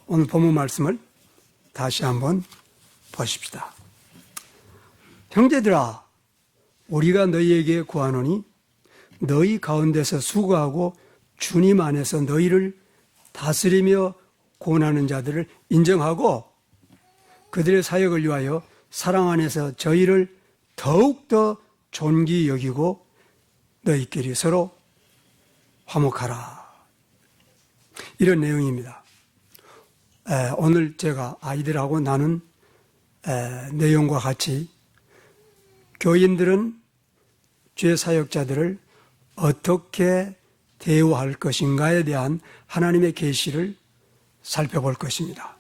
오늘 본문 말씀을 다시 한번 보십시다. 형제들아, 우리가 너희에게 구하노니 너희 가운데서 수고하고 주님 안에서 너희를 다스리며 고난하는 자들을 인정하고 그들의 사역을 위하여 사랑 안에서 저희를 더욱더 존귀 여기고 너희끼리 서로 화목하라. 이런 내용입니다. 오늘 제가 아이들하고 나눈 내용과 같이 교인들은 주의 사역자들을 어떻게 대우할 것인가에 대한 하나님의 계시를 살펴볼 것입니다.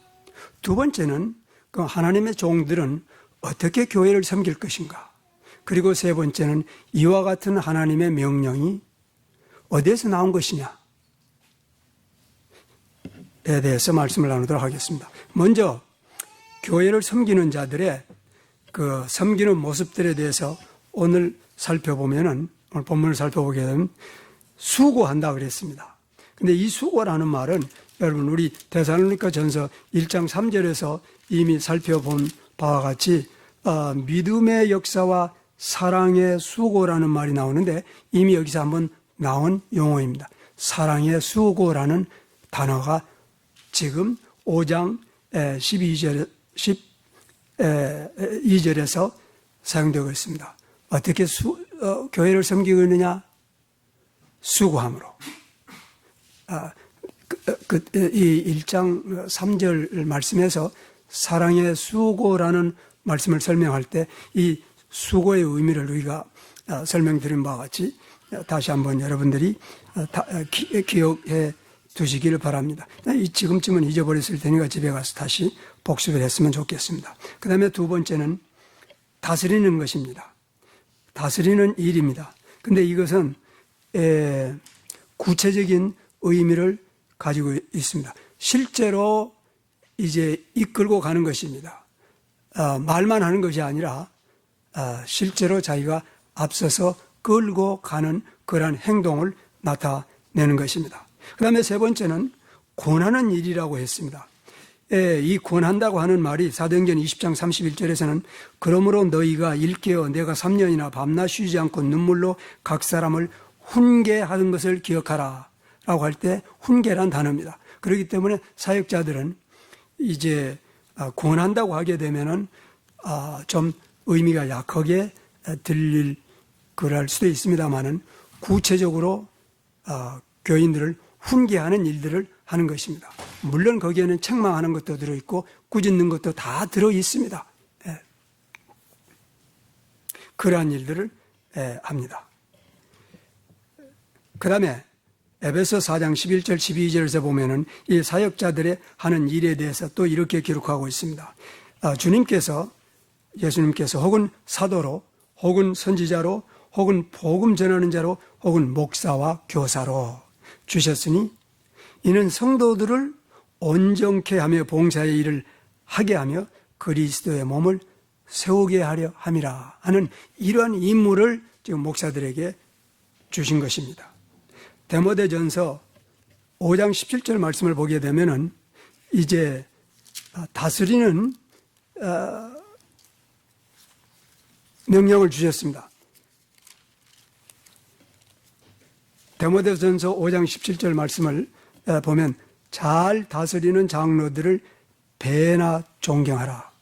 두 번째는 그 하나님의 종들은 어떻게 교회를 섬길 것인가. 그리고 세 번째는 이와 같은 하나님의 명령이 어디에서 나온 것이냐에 대해서 말씀을 나누도록 하겠습니다. 먼저 교회를 섬기는 자들의 그 섬기는 모습들에 대해서 오늘 살펴보면은, 오늘 본문을 살펴보게 되면 수고한다 그랬습니다. 근데 이 수고라는 말은 여러분 우리 데살로니가 전서 1장 3절에서 이미 살펴본 바와 같이 믿음의 역사와 사랑의 수고라는 말이 나오는데 이미 여기서 한번 나온 용어입니다. 사랑의 수고라는 단어가 지금 5장 12절에서 사용되고 있습니다. 어떻게 교회를 섬기고 있느냐? 수고함으로. 이 1장 3절 말씀에서 사랑의 수고라는 말씀을 설명할 때 이 수고의 의미를 우리가 설명드린 바와 같이 다시 한번 여러분들이 기억해 두시기를 바랍니다. 지금쯤은 잊어버렸을 테니까 집에 가서 다시 복습을 했으면 좋겠습니다. 그 다음에 두 번째는 다스리는 것입니다. 다스리는 일입니다. 근데 이것은 구체적인 의미를 가지고 있습니다. 실제로 이제 이끌고 가는 것입니다. 말만 하는 것이 아니라 실제로 자기가 앞서서 끌고 가는 그러한 행동을 나타내는 것입니다. 그 다음에 세 번째는 권하는 일이라고 했습니다. 이 권한다고 하는 말이 사도행전 20장 31절에서는 그러므로 너희가 일깨어 내가 3년이나 밤낮 쉬지 않고 눈물로 각 사람을 훈계하는 것을 기억하라 라고 할 때 훈계란 단어입니다. 그렇기 때문에 사역자들은 이제 권한다고 하게 되면은 좀 의미가 약하게 들릴 그럴 수도 있습니다만은 구체적으로 교인들을 훈계하는 일들을 하는 것입니다. 물론 거기에는 책망하는 것도 들어있고 꾸짖는 것도 다 들어있습니다. 그러한 일들을 합니다. 그 다음에 에베소 4장 11절 12절에서 보면은 이 사역자들의 하는 일에 대해서 또 이렇게 기록하고 있습니다. 예수님께서 혹은 사도로 혹은 선지자로 혹은 복음 전하는 자로 혹은 목사와 교사로 주셨으니 이는 성도들을 온전케 하며 봉사의 일을 하게 하며 그리스도의 몸을 세우게 하려 함이라 하는 이러한 임무를 지금 목사들에게 주신 것입니다. 디모데전서 5장 17절 말씀을 보게 되면은 이제 다스리는 명령을 주셨습니다. 디모데전서 5장 17절 말씀을 보면 잘 다스리는 장로들을 배나 존경하라.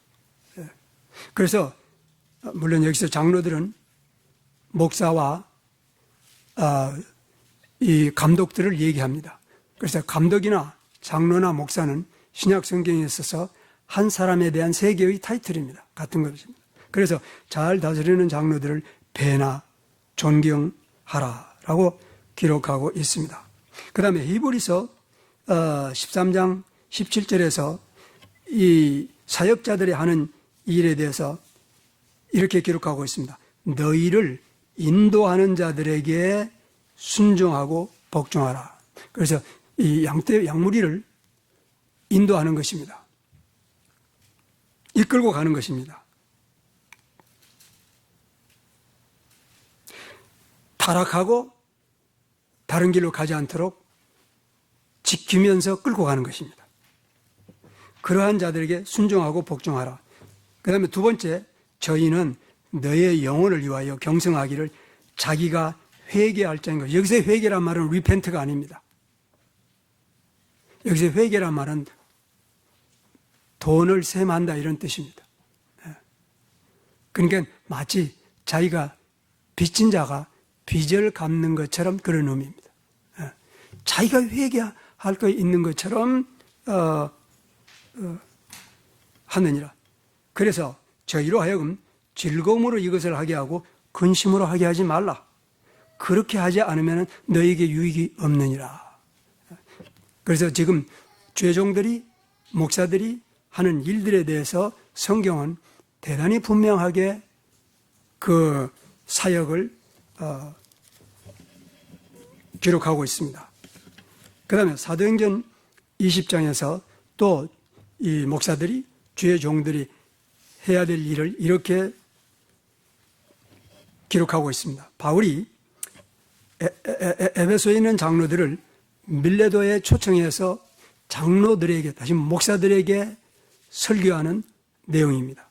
그래서 물론 여기서 장로들은 목사와 이 감독들을 얘기합니다. 그래서 감독이나 장로나 목사는 신약 성경에 있어서 한 사람에 대한 세 개의 타이틀입니다. 같은 것입니다. 그래서 잘 다스리는 장로들을 배나 존경하라라고 기록하고 있습니다. 그 다음에 히브리서 13장 17절에서 이 사역자들이 하는 일에 대해서 이렇게 기록하고 있습니다. 너희를 인도하는 자들에게 순종하고 복종하라. 그래서 이 양무리를 인도하는 것입니다. 이끌고 가는 것입니다. 타락하고 다른 길로 가지 않도록 지키면서 끌고 가는 것입니다. 그러한 자들에게 순종하고 복종하라. 그 다음에 두 번째, 저희는 너의 영혼을 위하여 경성하기를 자기가 회개할 자인 것. 여기서 회개란 말은 리펜트가 아닙니다. 여기서 회개란 말은 돈을 셈한다 이런 뜻입니다. 그러니까 마치 자기가 빚진 자가 빚을 갚는 것처럼 그런 의미입니다. 자기가 회개할 거 있는 것처럼 하느니라. 그래서 저희로 하여금 즐거움으로 이것을 하게 하고 근심으로 하게 하지 말라. 그렇게 하지 않으면 너에게 유익이 없느니라. 그래서 지금 죄종들이 목사들이 하는 일들에 대해서 성경은 대단히 분명하게 그 사역을 기록하고 있습니다. 그 다음에 사도행전 20장에서 또 이 목사들이 주의 종들이 해야 될 일을 이렇게 기록하고 있습니다. 바울이 에베소에 있는 장로들을 밀레도에 초청해서 장로들에게, 다시 목사들에게 설교하는 내용입니다.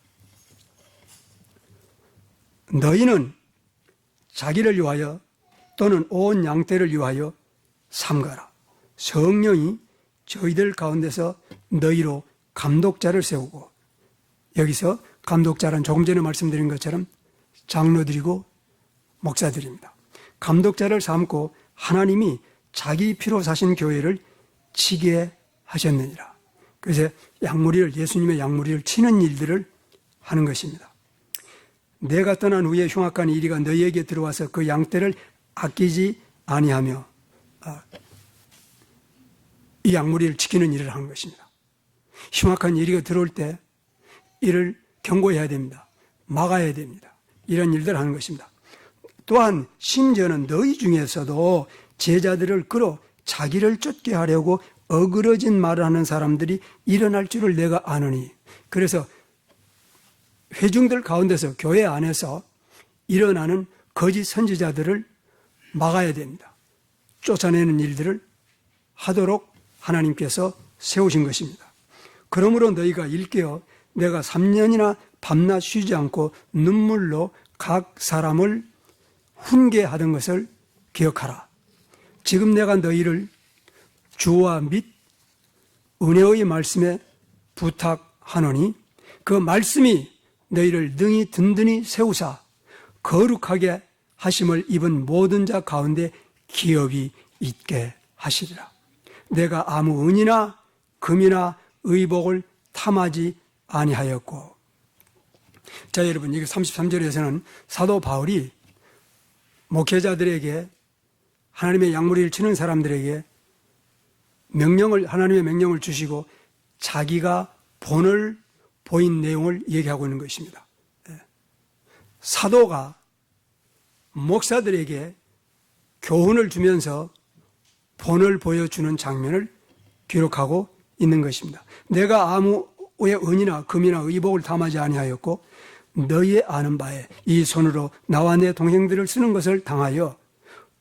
너희는 자기를 위하여 또는 온 양떼를 위하여 삼가라. 성령이 저희들 가운데서 너희로 감독자를 세우고, 여기서 감독자란 조금 전에 말씀드린 것처럼 장로들이고 목사들입니다. 감독자를 삼고 하나님이 자기 피로 사신 교회를 치게 하셨느니라. 그래서 양무리를, 예수님의 양무리를 치는 일들을 하는 것입니다. 내가 떠난 후에 흉악한 이리가 너희에게 들어와서 그 양떼를 아끼지 아니하며 이 양무리를 지키는 일을 하는 것입니다. 흉악한 이리가 들어올 때 이를 경고해야 됩니다. 막아야 됩니다. 이런 일들을 하는 것입니다. 또한 심지어는 너희 중에서도 제자들을 끌어 자기를 쫓게 하려고 어그러진 말을 하는 사람들이 일어날 줄을 내가 아노니. 그래서 회중들 가운데서, 교회 안에서 일어나는 거짓 선지자들을 막아야 됩니다. 쫓아내는 일들을 하도록 하나님께서 세우신 것입니다. 그러므로 너희가 일깨어 내가 3년이나 밤낮 쉬지 않고 눈물로 각 사람을 훈계하던 것을 기억하라. 지금 내가 너희를 주와 및 은혜의 말씀에 부탁하노니 그 말씀이 너희를 능히 든든히 세우사 거룩하게 하심을 입은 모든 자 가운데 기업이 있게 하시리라. 내가 아무 은이나 금이나 의복을 탐하지 아니하였고. 자, 여러분, 이게 33절에서는 사도 바울이 목회자들에게, 하나님의 양무리를 치는 사람들에게 하나님의 명령을 주시고 자기가 본을 보인 내용을 얘기하고 있는 것입니다. 사도가 목사들에게 교훈을 주면서 본을 보여주는 장면을 기록하고 있는 것입니다. 내가 아무의 은이나 금이나 의복을 탐하지 아니하였고 너희의 아는 바에 이 손으로 나와 내 동생들을 쓰는 것을 당하여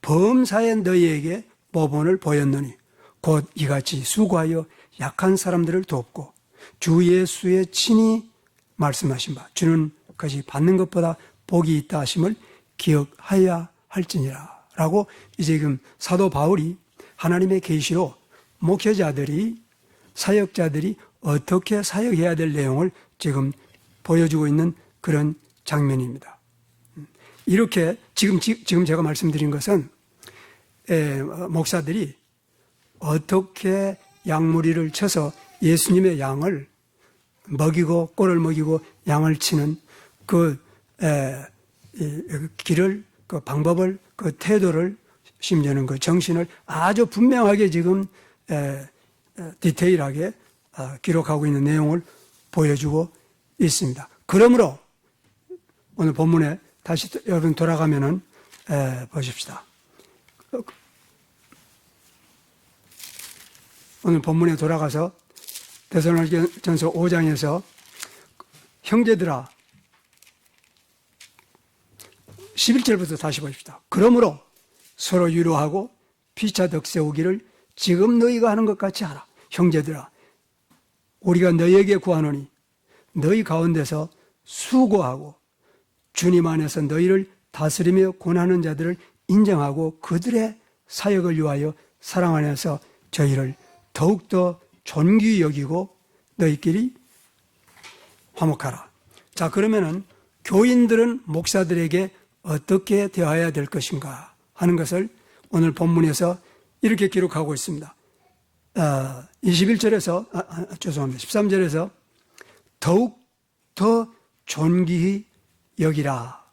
범사에 너희에게 모본을 보였노니 곧 이같이 수고하여 약한 사람들을 돕고 주 예수의 친히 말씀하신 바 주는 것이 받는 것보다 복이 있다 하심을 기억하여야 할지니라 라고 이제 지금 사도 바울이 하나님의 계시로 목회자들이, 사역자들이 어떻게 사역해야 될 내용을 지금 보여주고 있는 그런 장면입니다. 이렇게 지금 제가 말씀드린 것은 목사들이 어떻게 양무리를 쳐서 예수님의 양을 먹이고 꼴을 먹이고 양을 치는 그 길을, 그 방법을, 그 태도를, 심지어는 그 정신을 아주 분명하게 지금 디테일하게 기록하고 있는 내용을 보여주고 있습니다. 그러므로 오늘 본문에 다시 여러분 돌아가면은 보십시다. 오늘 본문에 돌아가서 데살로니가전서 5장에서 형제들아 11절부터 다시 보십시다. 그러므로 서로 위로하고 피차 덕세우기를 지금 너희가 하는 것 같이 하라. 형제들아, 우리가 너희에게 구하노니 너희 가운데서 수고하고 주님 안에서 너희를 다스리며 권하는 자들을 인정하고 그들의 사역을 위하여 사랑 안에서 저희를 더욱더 존귀히 여기고 너희끼리 화목하라. 자, 그러면은 교인들은 목사들에게 어떻게 대해야 될 것인가 하는 것을 오늘 본문에서 이렇게 기록하고 있습니다. 21절에서, 죄송합니다. 13절에서 더욱 더 존귀히 여기라.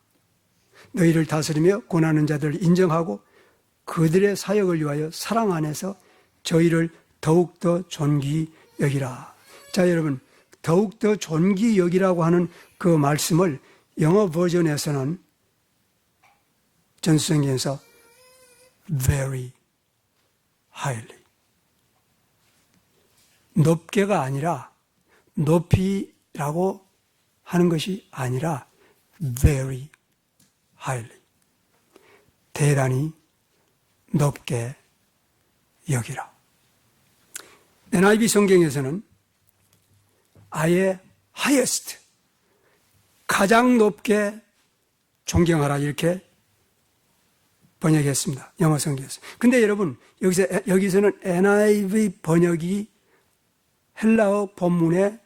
너희를 다스리며 권하는 자들을 인정하고 그들의 사역을 위하여 사랑 안에서 저희를 더욱더 존귀히 여기라. 자, 여러분, 더욱더 존귀히 여기라고 하는 그 말씀을 영어 버전에서는 전수성경에서 very highly, 높게가 아니라 높이라고 하는 것이 아니라 very highly, 대단히 높게 여기라. NIV 성경에서는 아예 highest, 가장 높게 존경하라 이렇게 번역했습니다. 영어 성경에서. 근데 여러분, 여기서는 NIV 번역이 헬라어 본문에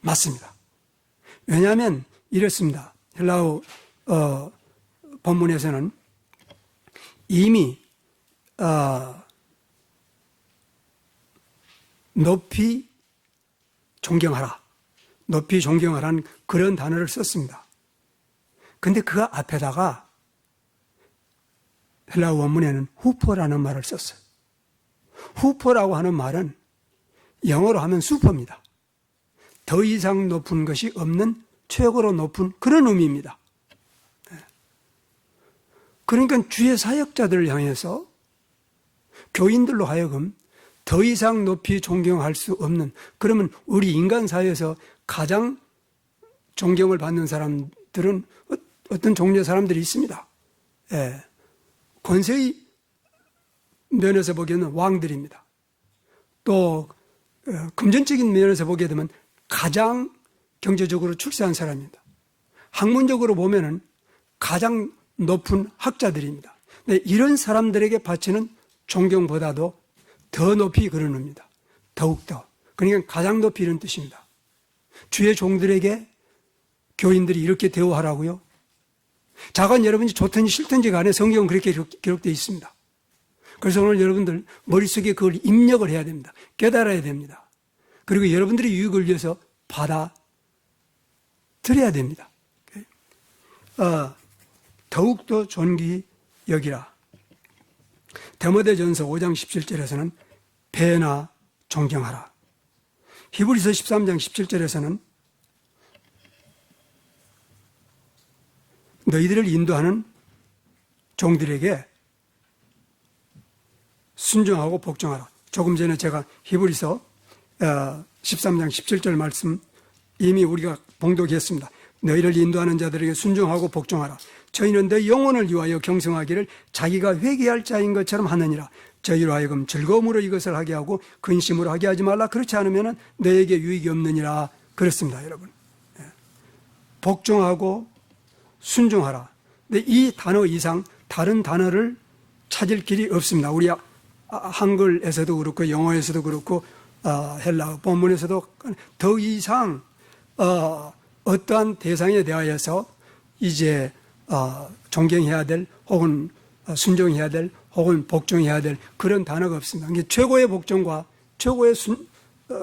맞습니다. 왜냐하면 이렇습니다. 헬라어 본문에서는 이미 높이 존경하라, 높이 존경하라는 그런 단어를 썼습니다. 근데 그 앞에다가 헬라어 원문에는 후퍼라는 말을 썼어요. 후퍼라고 하는 말은 영어로 하면 슈퍼입니다. 더 이상 높은 것이 없는 최고로 높은 그런 의미입니다. 그러니까 주의 사역자들을 향해서 교인들로 하여금 더 이상 높이 존경할 수 없는, 그러면 우리 인간 사회에서 가장 존경을 받는 사람들은 어떤 종류의 사람들이 있습니다. 예. 권세의 면에서 보게 되면 왕들입니다. 또 금전적인 면에서 보게 되면 가장 경제적으로 출세한 사람입니다. 학문적으로 보면은 가장 높은 학자들입니다. 근데 이런 사람들에게 바치는 존경보다도 더 높이 그런 의미입니다. 더욱더. 그러니까 가장 높이 이런 뜻입니다. 주의 종들에게 교인들이 이렇게 대우하라고요? 자관 여러분이 좋든지 싫든지 간에 성경은 그렇게 기록되어 있습니다. 그래서 오늘 여러분들 머릿속에 그걸 입력을 해야 됩니다. 깨달아야 됩니다. 그리고 여러분들의 유익을 위해서 받아들여야 됩니다. 더욱더 존귀히 여기라. 디모데전서 5장 17절에서는 배나 존경하라. 히브리서 13장 17절에서는 너희들을 인도하는 종들에게 순종하고 복종하라. 조금 전에 제가 히브리서 13장 17절 말씀 이미 우리가 봉독했습니다. 너희를 인도하는 자들에게 순종하고 복종하라. 저희는 너 영혼을 위하여 경성하기를 자기가 회개할 자인 것처럼 하느니라. 저희로 하여금 즐거움으로 이것을 하게 하고 근심으로 하게 하지 말라. 그렇지 않으면 너에게 유익이 없느니라. 그렇습니다, 여러분. 복종하고 순종하라. 근데 이 단어 이상 다른 단어를 찾을 길이 없습니다. 우리 한글에서도 그렇고 영어에서도 그렇고 헬라어 본문에서도 더 이상 어떠한 대상에 대하여서 이제 존경해야 될 혹은 순종해야 될 혹은 복종해야 될 그런 단어가 없습니다. 이게 최고의 복종과 최고의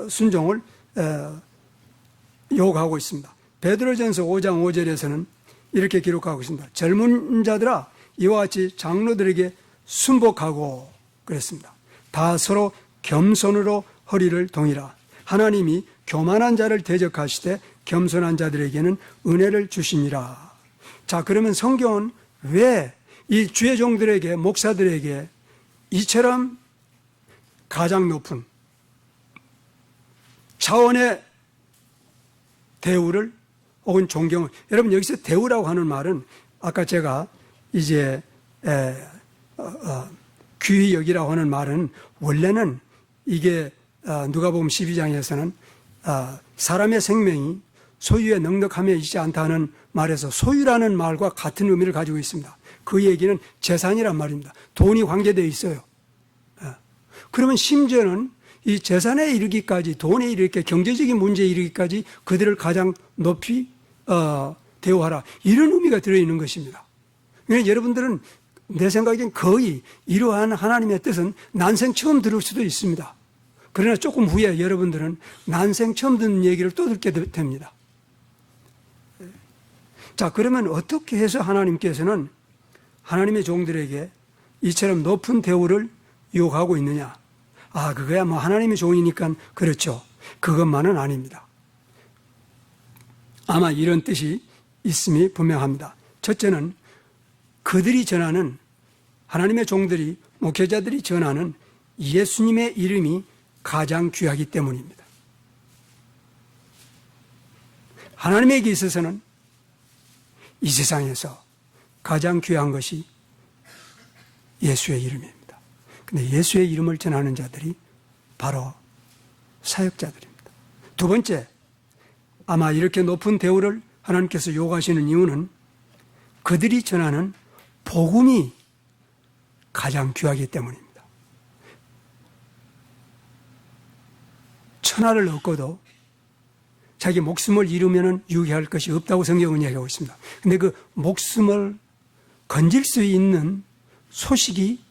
순종을 요구하고 있습니다. 베드로전서 5장 5절에서는 이렇게 기록하고 있습니다. 젊은 자들아 이와 같이 장로들에게 순복하고 그랬습니다. 다 서로 겸손으로 허리를 동이라. 하나님이 교만한 자를 대적하시되 겸손한 자들에게는 은혜를 주시니라. 자, 그러면 성경은 왜 이 주의 종들에게, 목사들에게 이처럼 가장 높은 차원의 대우를 혹은 존경을, 여러분 여기서 대우라고 하는 말은 아까 제가 이제 귀히 여기라고 하는 말은 원래는 이게 누가복음 12장에서는 사람의 생명이 소유에 넉넉함에 있지 않다는 말에서 소유라는 말과 같은 의미를 가지고 있습니다. 그 얘기는 재산이란 말입니다. 돈이 관계되어 있어요. 그러면 심지어는 이 재산에 이르기까지, 돈에 이르기까지, 경제적인 문제에 이르기까지 그들을 가장 높이 대우하라, 이런 의미가 들어있는 것입니다. 그러니까 여러분들은 내 생각엔 거의 이러한 하나님의 뜻은 난생 처음 들을 수도 있습니다. 그러나 조금 후에 여러분들은 난생 처음 듣는 얘기를 또 듣게 됩니다. 자, 그러면 어떻게 해서 하나님께서는 하나님의 종들에게 이처럼 높은 대우를 요구하고 있느냐? 그거야 뭐 하나님의 종이니까 그렇죠. 그것만은 아닙니다. 아마 이런 뜻이 있음이 분명합니다. 첫째는 그들이 전하는, 하나님의 종들이, 목회자들이 전하는 예수님의 이름이 가장 귀하기 때문입니다. 하나님에게 있어서는 이 세상에서 가장 귀한 것이 예수의 이름입니다. 근데 예수의 이름을 전하는 자들이 바로 사역자들입니다. 두 번째, 아마 이렇게 높은 대우를 하나님께서 요구하시는 이유는 그들이 전하는 복음이 가장 귀하기 때문입니다. 천하를 얻고도 자기 목숨을 잃으면 유익할 것이 없다고 성경은 이야기하고 있습니다. 그런데 그 목숨을 건질 수 있는 소식이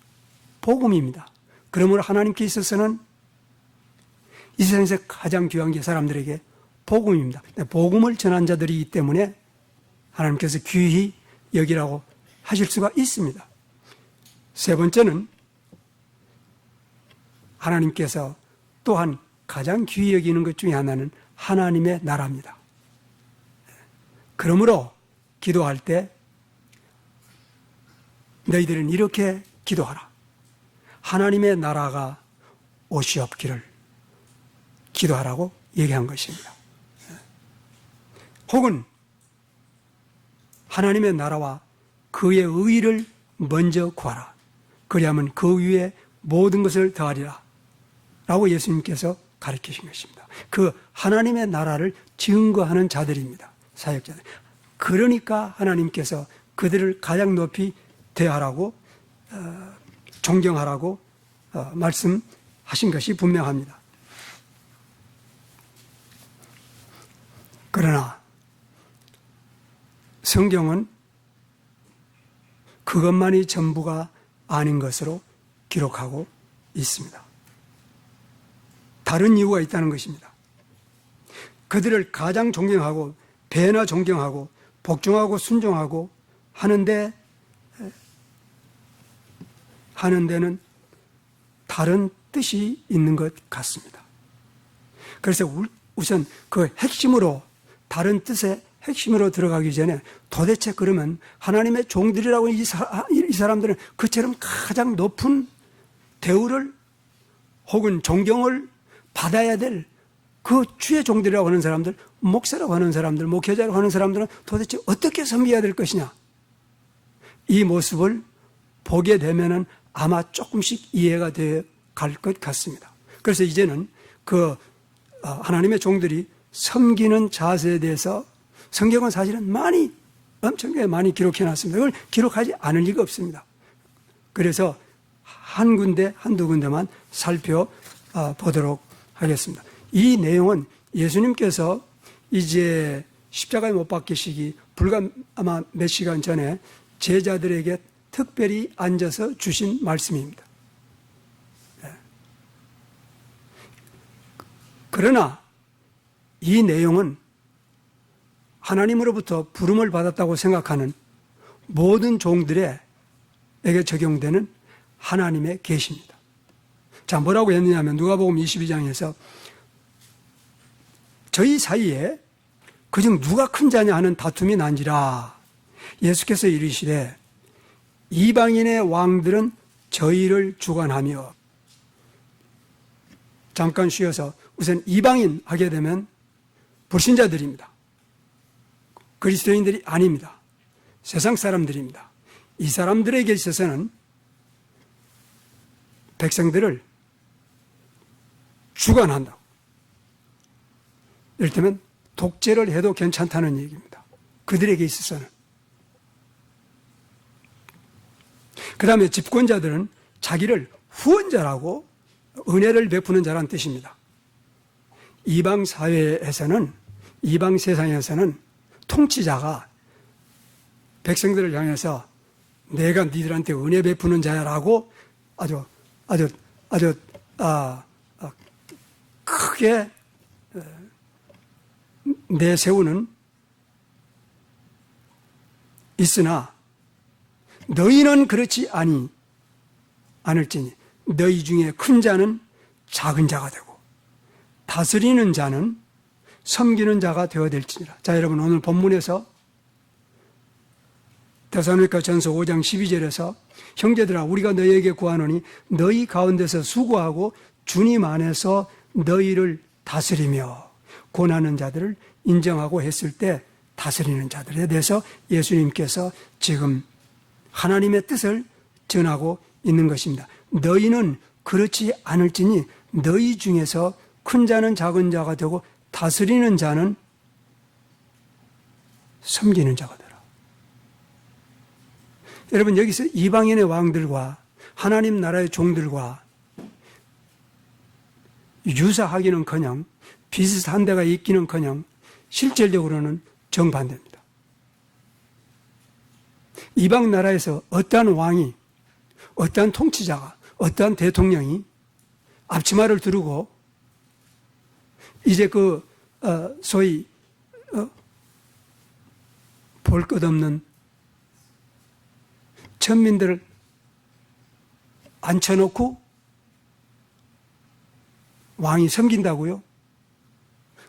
복음입니다. 그러므로 하나님께 있어서는 이 세상에서 가장 귀한 게 사람들에게 복음입니다. 복음을 전한 자들이기 때문에 하나님께서 귀히 여기라고 하실 수가 있습니다. 세 번째는 하나님께서 또한 가장 귀히 여기는 것 중에 하나는 하나님의 나라입니다. 그러므로 기도할 때 너희들은 이렇게 기도하라. 하나님의 나라가 오시옵기를 기도하라고 얘기한 것입니다. 혹은 하나님의 나라와 그의 의를 먼저 구하라. 그리하면 그 위에 모든 것을 더하리라 라고 예수님께서 가르치신 것입니다. 그 하나님의 나라를 증거하는 자들입니다. 사역자들. 그러니까 하나님께서 그들을 가장 높이 대하라고 존경하라고 말씀하신 것이 분명합니다. 그러나 성경은 그것만이 전부가 아닌 것으로 기록하고 있습니다. 다른 이유가 있다는 것입니다. 그들을 가장 존경하고 배나 존경하고 복종하고 순종하고 하는 데는 다른 뜻이 있는 것 같습니다. 그래서 우선 그 핵심으로, 다른 뜻의 핵심으로 들어가기 전에 도대체 그러면 하나님의 종들이라고 이 사람들은 그처럼 가장 높은 대우를 혹은 존경을 받아야 될 그 주의 종들이라고 하는 사람들, 목사라고 하는 사람들, 목회자라고 하는 사람들은 도대체 어떻게 섬겨야 될 것이냐? 이 모습을 보게 되면은 아마 조금씩 이해가 돼 갈 것 같습니다. 그래서 이제는 그 하나님의 종들이 섬기는 자세에 대해서 성경은 사실은 엄청나게 많이 기록해 놨습니다. 이걸 기록하지 않을 리가 없습니다. 그래서 한두 군데만 살펴보도록 하겠습니다. 이 내용은 예수님께서 이제 십자가에 못 박히시기 불과 아마 몇 시간 전에 제자들에게 특별히 앉아서 주신 말씀입니다. 그러나 이 내용은 하나님으로부터 부름을 받았다고 생각하는 모든 종들에게 적용되는 하나님의 계시입니다. 자, 뭐라고 했느냐면 누가복음 22장에서 저희 사이에 그중 누가 큰 자냐 하는 다툼이 난지라 예수께서 이르시되 이방인의 왕들은 저희를 주관하며, 잠깐 쉬어서 우선 이방인 하게 되면 불신자들입니다. 그리스도인들이 아닙니다. 세상 사람들입니다. 이 사람들에게 있어서는 백성들을 주관한다고. 이를테면 독재를 해도 괜찮다는 얘기입니다. 그들에게 있어서는. 그 다음에 집권자들은 자기를 후원자라고 은혜를 베푸는 자라는 뜻입니다. 이방 사회에서는, 이방 세상에서는 통치자가 백성들을 향해서 내가 니들한테 은혜 베푸는 자야라고 아주 크게 내세우는, 있으나 너희는 그렇지 않을지니 너희 중에 큰 자는 작은 자가 되고 다스리는 자는 섬기는 자가 되어야 될지니라. 자, 여러분, 오늘 본문에서 데살로니가 전서 5장 12절에서 형제들아 우리가 너희에게 구하노니 너희 가운데서 수고하고 주님 안에서 너희를 다스리며 권하는 자들을 인정하고 했을 때 다스리는 자들에 대해서 예수님께서 지금 하나님의 뜻을 전하고 있는 것입니다. 너희는 그렇지 않을지니 너희 중에서 큰 자는 작은 자가 되고 다스리는 자는 섬기는 자가 되라. 여러분, 여기서 이방인의 왕들과 하나님 나라의 종들과 유사하기는커녕 비슷한 데가 있기는커녕 실질적으로는 정반대입니다. 이방 나라에서 어떠한 왕이, 어떠한 통치자가, 어떠한 대통령이 앞치마를 두르고 이제 소위 볼 것 없는 천민들을 앉혀놓고 왕이 섬긴다고요?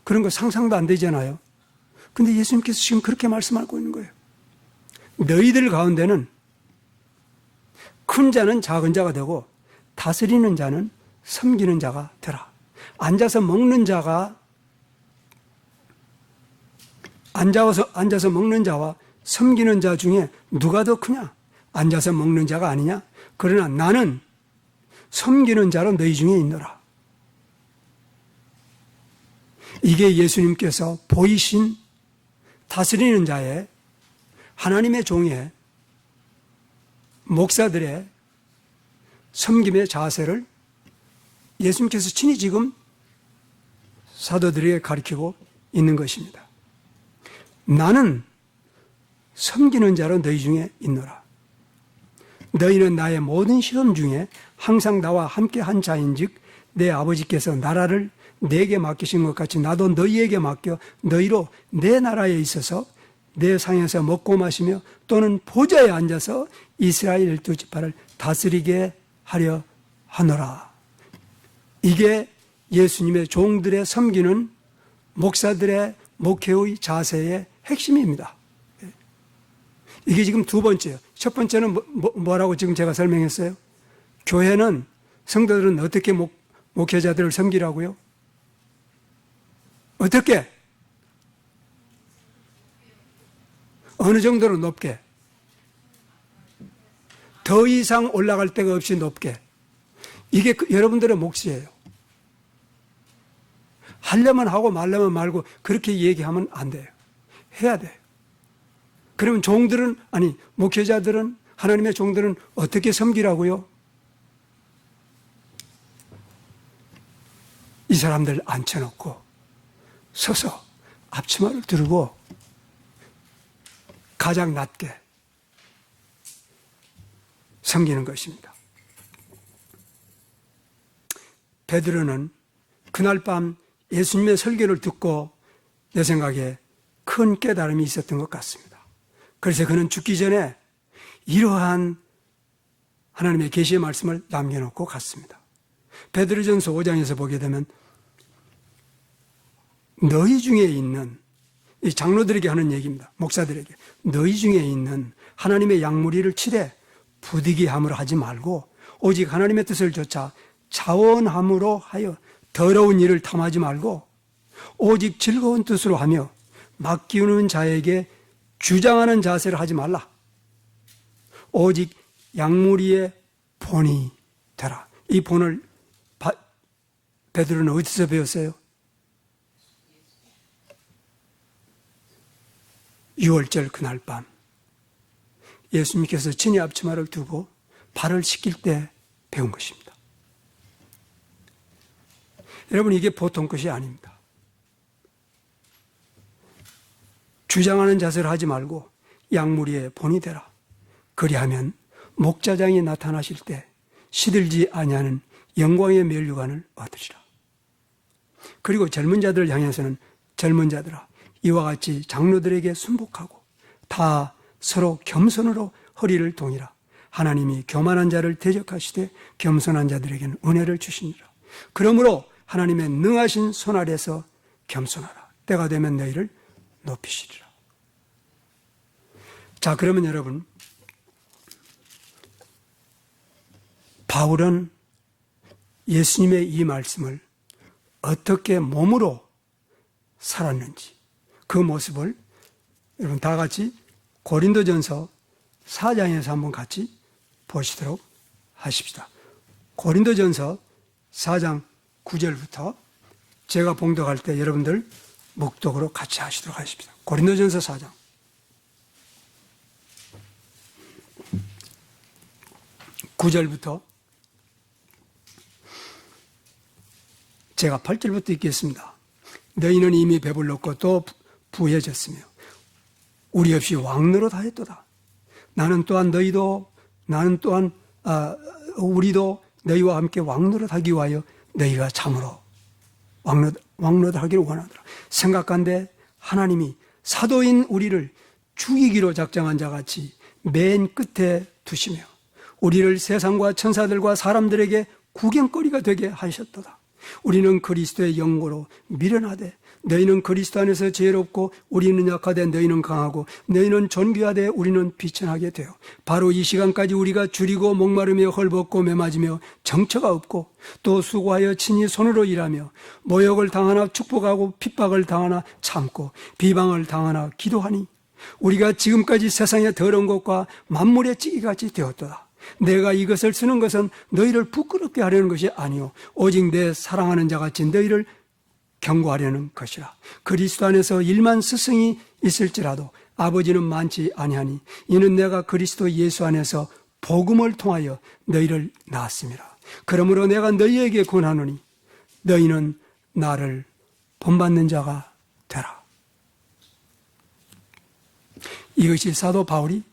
그런 거 상상도 안 되잖아요. 근데 예수님께서 지금 그렇게 말씀하고 있는 거예요. 너희들 가운데는 큰 자는 작은 자가 되고 다스리는 자는 섬기는 자가 되라. 앉아서 먹는 자와 섬기는 자 중에 누가 더 크냐? 앉아서 먹는 자가 아니냐? 그러나 나는 섬기는 자로 너희 중에 있노라. 이게 예수님께서 보이신 다스리는 자의, 하나님의 종의, 목사들의 섬김의 자세를 예수님께서 친히 지금 사도들에게 가르치고 있는 것입니다. 나는 섬기는 자로 너희 중에 있노라. 너희는 나의 모든 시험 중에 항상 나와 함께 한 자인즉 내 아버지께서 나라를 내게 맡기신 것 같이 나도 너희에게 맡겨 너희로 내 나라에 있어서 내 상에서 먹고 마시며 또는 보좌에 앉아서 이스라엘 12지파를 다스리게 하려 하노라. 이게 예수님의 종들의 섬기는 목사들의 목회의 자세의 핵심입니다. 이게 지금 두 번째예요. 첫 번째는 뭐라고 지금 제가 설명했어요? 교회는, 성도들은 어떻게 목회자들을 섬기라고요? 어떻게? 어느 정도로 높게? 더 이상 올라갈 데가 없이 높게. 이게 여러분들의 몫이에요. 하려면 하고 말려면 말고 그렇게 얘기하면 안 돼요. 해야 돼요. 그러면 종들은, 목회자들은, 하나님의 종들은 어떻게 섬기라고요? 이 사람들 앉혀놓고 서서 앞치마를 두르고 가장 낮게 섬기는 것입니다. 베드로는 그날 밤 예수님의 설교를 듣고 내 생각에 큰 깨달음이 있었던 것 같습니다. 그래서 그는 죽기 전에 이러한 하나님의 계시의 말씀을 남겨놓고 갔습니다. 베드로전서 5장에서 보게 되면 너희 중에 있는, 이 장로들에게 하는 얘기입니다. 목사들에게. 너희 중에 있는 하나님의 양무리를 치되 부득이함으로 하지 말고 오직 하나님의 뜻을 좇아 자원함으로 하여 더러운 일을 탐하지 말고 오직 즐거운 뜻으로 하며 맡기우는 자에게 주장하는 자세를 하지 말라. 오직 양무리의 본이 되라. 이 본을 베드로는 어디서 배웠어요? 6월절 그날 밤 예수님께서 진의 앞치마를 두고 발을 씻길 때 배운 것입니다. 여러분, 이게 보통 것이 아닙니다. 주장하는 자세를 하지 말고 양무리의 본이 되라. 그리하면 목자장이 나타나실 때 시들지 아니하는 영광의 면류관을 얻으리라. 그리고 젊은 자들을 향해서는 젊은 자들아, 이와 같이 장로들에게 순복하고 다 서로 겸손으로 허리를 동이라. 하나님이 교만한 자를 대적하시되 겸손한 자들에게는 은혜를 주시니라. 그러므로 하나님의 능하신 손 아래서 겸손하라. 때가 되면 너희를 높이시리라. 자, 그러면 여러분, 바울은 예수님의 이 말씀을 어떻게 몸으로 살았는지 그 모습을 여러분 다 같이 고린도전서 4장에서 한번 같이 보시도록 하십시다. 고린도전서 4장 9절부터 제가 봉독할 때 여러분들 묵독으로 같이 하시도록 하십시다. 고린도전서 4장 9절부터 제가 8절부터 읽겠습니다. 너희는 이미 배불렀고 또 부해졌으며 우리 없이 왕노릇하였도다. 나는 또한 우리도 너희와 함께 왕노릇하기 위하여 너희가 참으로 왕노릇하기를 원하더라. 생각한데 하나님이 사도인 우리를 죽이기로 작정한 자같이 맨 끝에 두시며 우리를 세상과 천사들과 사람들에게 구경거리가 되게 하셨도다. 우리는 그리스도의 영광으로 미련하되 너희는 그리스도 안에서 지혜롭고 우리는 약하되 너희는 강하고 너희는 존귀하되 우리는 비천하게 되어 바로 이 시간까지 우리가 줄이고 목마르며 헐벗고 매맞으며 정처가 없고 또 수고하여 친히 손으로 일하며 모욕을 당하나 축복하고 핍박을 당하나 참고 비방을 당하나 기도하니 우리가 지금까지 세상의 더러운 것과 만물의 찌기같이 되었도다. 내가 이것을 쓰는 것은 너희를 부끄럽게 하려는 것이 아니오 오직 내 사랑하는 자같이 너희를 경고하려는 것이라. 그리스도 안에서 1만 스승이 있을지라도 아버지는 많지 아니하니 이는 내가 그리스도 예수 안에서 복음을 통하여 너희를 낳았음이라. 그러므로 내가 너희에게 권하노니 너희는 나를 본받는 자가 되라. 이것이 사도 바울이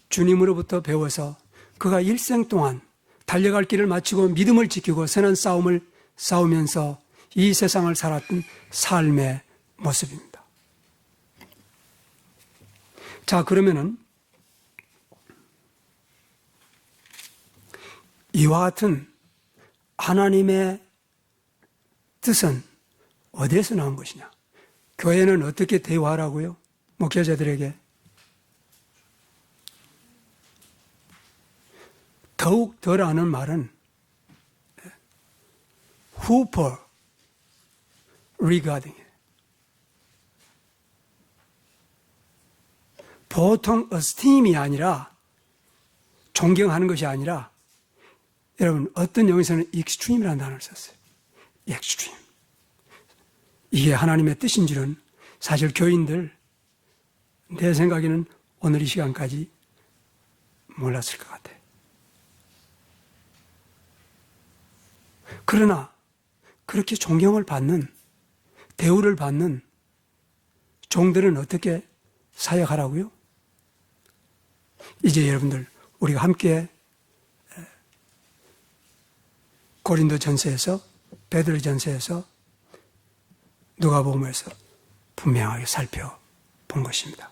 주님으로부터 배워서 그가 일생 동안 달려갈 길을 마치고 믿음을 지키고 선한 싸움을 싸우면서 이 세상을 살았던 삶의 모습입니다. 자, 그러면은 이와 같은 하나님의 뜻은 어디에서 나온 것이냐? 교회는 어떻게 대화하라고요? 목회자들에게 더욱 덜하는 말은 후퍼 regarding 보통 esteem이 아니라 존경하는 것이 아니라 여러분 어떤 영에서는 extreme이라는 단어를 썼어요. extreme. 이게 하나님의 뜻인 줄은 사실 교인들 내 생각에는 오늘 이 시간까지 몰랐을 것 같아요. 그러나 그렇게 존경을 받는 대우를 받는 종들은 어떻게 사역하라고요? 이제 여러분들 우리가 함께 고린도전서에서 베드로전서에서 누가복음에서 분명하게 살펴본 것입니다.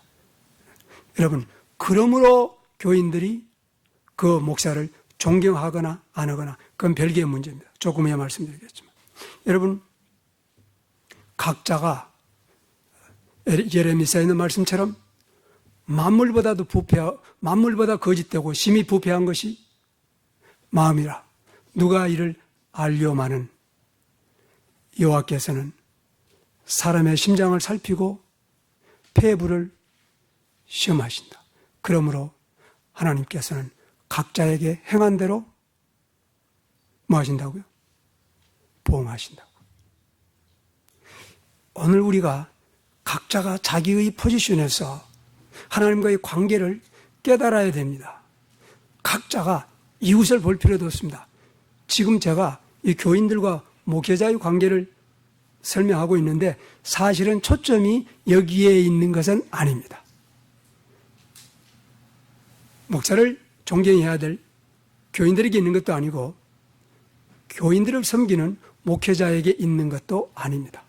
여러분, 그러므로 교인들이 그 목사를 존경하거나 안 하거나 그건 별개의 문제입니다. 조금 후에 말씀드리겠지만 여러분, 각자가 예레미야에 있는 말씀처럼 만물보다 거짓되고 심히 부패한 것이 마음이라 누가 이를 알려마는 여호와께서는 사람의 심장을 살피고 폐부를 시험하신다. 그러므로 하나님께서는 각자에게 행한 대로 뭐 하신다고요? 보응하신다고. 오늘 우리가 각자가 자기의 포지션에서 하나님과의 관계를 깨달아야 됩니다. 각자가 이웃을 볼 필요도 없습니다. 지금 제가 이 교인들과 목회자의 관계를 설명하고 있는데 사실은 초점이 여기에 있는 것은 아닙니다. 목사를 존경해야 될 교인들에게 있는 것도 아니고 교인들을 섬기는 목회자에게 있는 것도 아닙니다.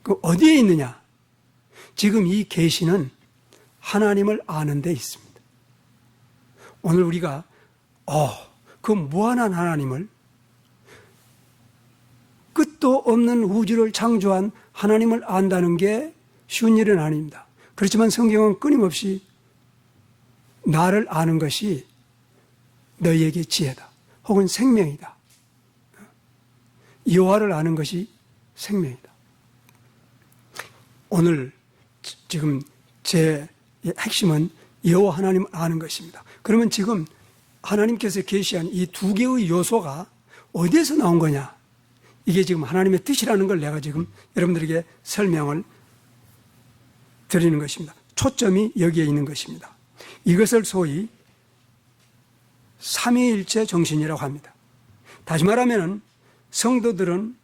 그 어디에 있느냐? 지금 이 계시는 하나님을 아는 데 있습니다. 오늘 우리가 그 무한한 하나님을, 끝도 없는 우주를 창조한 하나님을 안다는 게 쉬운 일은 아닙니다. 그렇지만 성경은 끊임없이 나를 아는 것이 너희에게 지혜다, 혹은 생명이다. 여호와를 아는 것이 생명이다. 오늘 지금 제 핵심은 여호와 하나님을 아는 것입니다. 그러면 지금 하나님께서 계시한 이 두 개의 요소가 어디에서 나온 거냐? 이게 지금 하나님의 뜻이라는 걸 내가 지금 여러분들에게 설명을 드리는 것입니다. 초점이 여기에 있는 것입니다. 이것을 소위 삼위일체 정신이라고 합니다. 다시 말하면 성도들은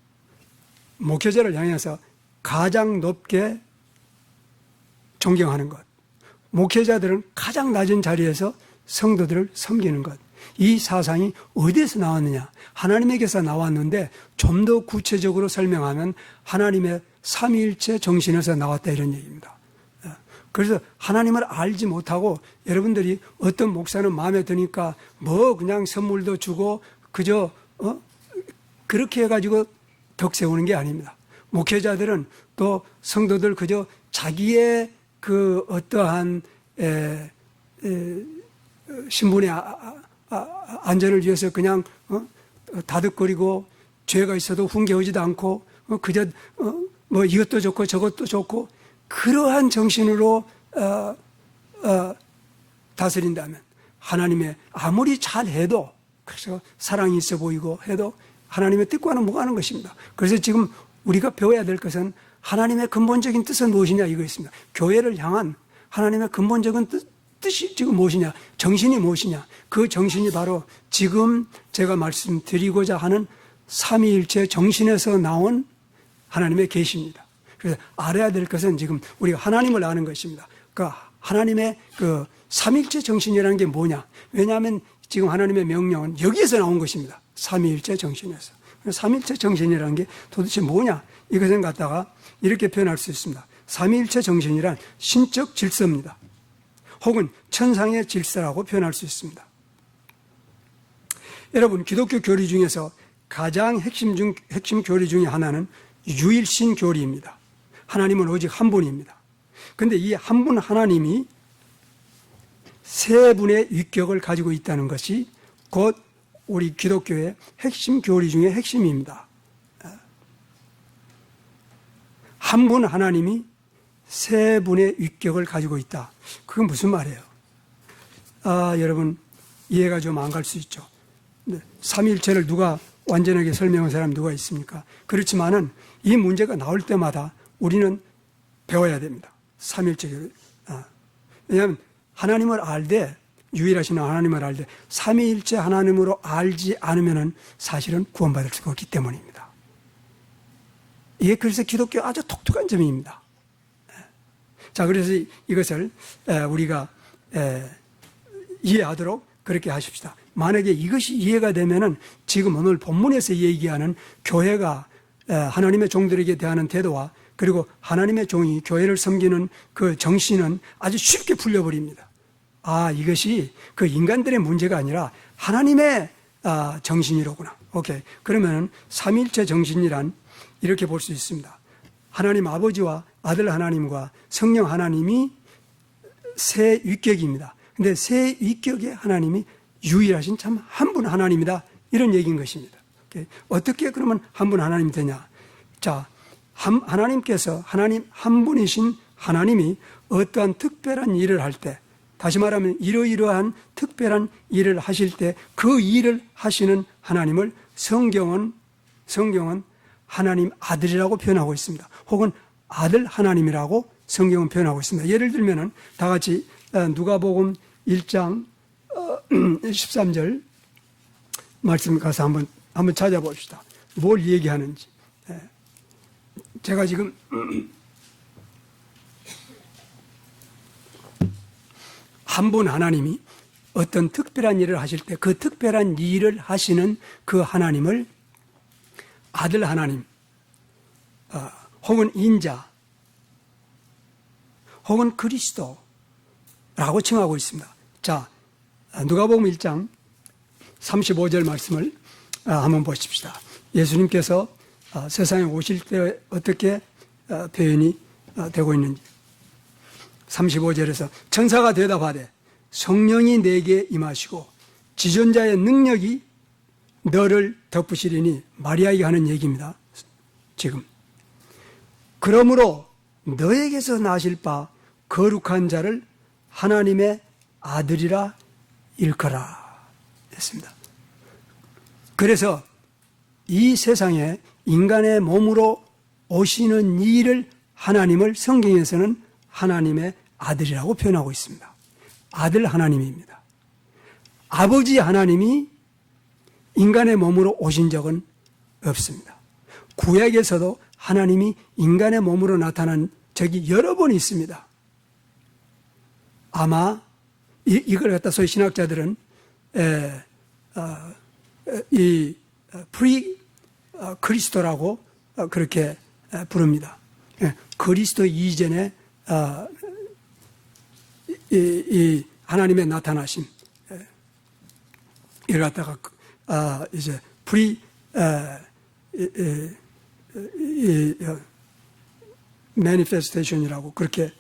목회자를 향해서 가장 높게 존경하는 것, 목회자들은 가장 낮은 자리에서 성도들을 섬기는 것, 이 사상이 어디에서 나왔느냐? 하나님에게서 나왔는데 좀 더 구체적으로 설명하면 하나님의 삼위일체 정신에서 나왔다, 이런 얘기입니다. 그래서 하나님을 알지 못하고 여러분들이 어떤 목사는 마음에 드니까 그냥 선물도 주고 그저 그렇게 해가지고 덕 세우는 게 아닙니다. 목회자들은 또 성도들 그저 자기의 그 어떠한 신분의 안전을 위해서 그냥 다득거리고 죄가 있어도 훈계하지도 않고 그저 이것도 좋고 저것도 좋고 그러한 정신으로 다스린다면 하나님의 아무리 잘해도, 그래서 사랑이 있어 보이고 해도 하나님의 뜻과는 무관한 것입니다. 그래서 지금 우리가 배워야 될 것은 하나님의 근본적인 뜻은 무엇이냐, 이거였습니다. 교회를 향한 하나님의 근본적인 뜻이 지금 무엇이냐, 정신이 무엇이냐, 그 정신이 바로 지금 제가 말씀드리고자 하는 삼위일체 정신에서 나온 하나님의 계시입니다. 그래서 알아야 될 것은 지금 우리가 하나님을 아는 것입니다. 그 하나님의 그 삼위일체 정신이라는 게 뭐냐? 왜냐하면 지금 하나님의 명령은 여기에서 나온 것입니다. 삼위일체 정신에서. 삼위일체 정신이라는 게 도대체 뭐냐? 이것을 갖다가 이렇게 표현할 수 있습니다. 삼위일체 정신이란 신적 질서입니다. 혹은 천상의 질서라고 표현할 수 있습니다. 여러분, 기독교 교리 중에서 가장 핵심 교리 중에 하나는 유일신 교리입니다. 하나님은 오직 한 분입니다. 그런데 이 한 분 하나님이 세 분의 위격을 가지고 있다는 것이 곧 우리 기독교의 핵심 교리 중에 핵심입니다. 한 분 하나님이 세 분의 위격을 가지고 있다. 그건 무슨 말이에요? 여러분, 이해가 좀 안 갈 수 있죠. 삼위일체를 누가 완전하게 설명한 사람 누가 있습니까? 그렇지만은 이 문제가 나올 때마다 우리는 배워야 됩니다. 삼위일체. 왜냐하면 하나님을 알되, 유일하신 하나님을 알되 삼위일체 하나님으로 알지 않으면은 사실은 구원받을 수가 없기 때문입니다. 이게 그래서 기독교 아주 독특한 점입니다. 자, 그래서 이것을 우리가 이해하도록 그렇게 하십시다. 만약에 이것이 이해가 되면은 지금 오늘 본문에서 얘기하는 교회가 하나님의 종들에게 대하는 태도와 그리고 하나님의 종이 교회를 섬기는 그 정신은 아주 쉽게 풀려버립니다. 이것이 그 인간들의 문제가 아니라 하나님의 정신이로구나. 오케이. 그러면 삼위일체 정신이란 이렇게 볼 수 있습니다. 하나님 아버지와 아들 하나님과 성령 하나님이 세 위격입니다. 근데 세 위격의 하나님이 유일하신 참 한 분 하나님이다, 이런 얘기인 것입니다. 어떻게 그러면 한 분 하나님이 되냐? 자, 하나님께서 하나님 한 분이신 하나님이 어떠한 특별한 일을 할 때, 다시 말하면 이러이러한 특별한 일을 하실 때 그 일을 하시는 하나님을 성경은 하나님 아들이라고 표현하고 있습니다. 혹은 아들 하나님이라고 성경은 표현하고 있습니다. 예를 들면은 다 같이 누가복음 1장 13절 말씀 가서 한번 찾아봅시다. 뭘 얘기하는지. 제가 지금 한 분 하나님이 어떤 특별한 일을 하실 때 그 특별한 일을 하시는 그 하나님을 아들 하나님, 혹은 인자, 혹은 그리스도라고 칭하고 있습니다. 자, 누가복음 1장 35절 말씀을 한번 보십시다. 예수님께서 세상에 오실 때 어떻게 표현이 되고 있는지. 35절에서 천사가 대답하되 성령이 내게 임하시고 지존자의 능력이 너를 덮으시리니, 마리아에게 하는 얘기입니다. 지금 그러므로 너에게서 나실 바 거룩한 자를 하나님의 아들이라 일컬라 했습니다. 그래서 이 세상에 인간의 몸으로 오시는 이를 하나님을 성경에서는 하나님의 아들이라고 표현하고 있습니다. 아들 하나님입니다. 아버지 하나님이 인간의 몸으로 오신 적은 없습니다. 구약에서도 하나님이 인간의 몸으로 나타난 적이 여러 번 있습니다. 아마 이걸 갖다 소위 신학자들은 이 프리 그리스도라고 그렇게 부릅니다. 그리스도 이전에 이 하나님의 나타나심, 이걸 갖다가 이제 프리 매니페스테이션이라고 그렇게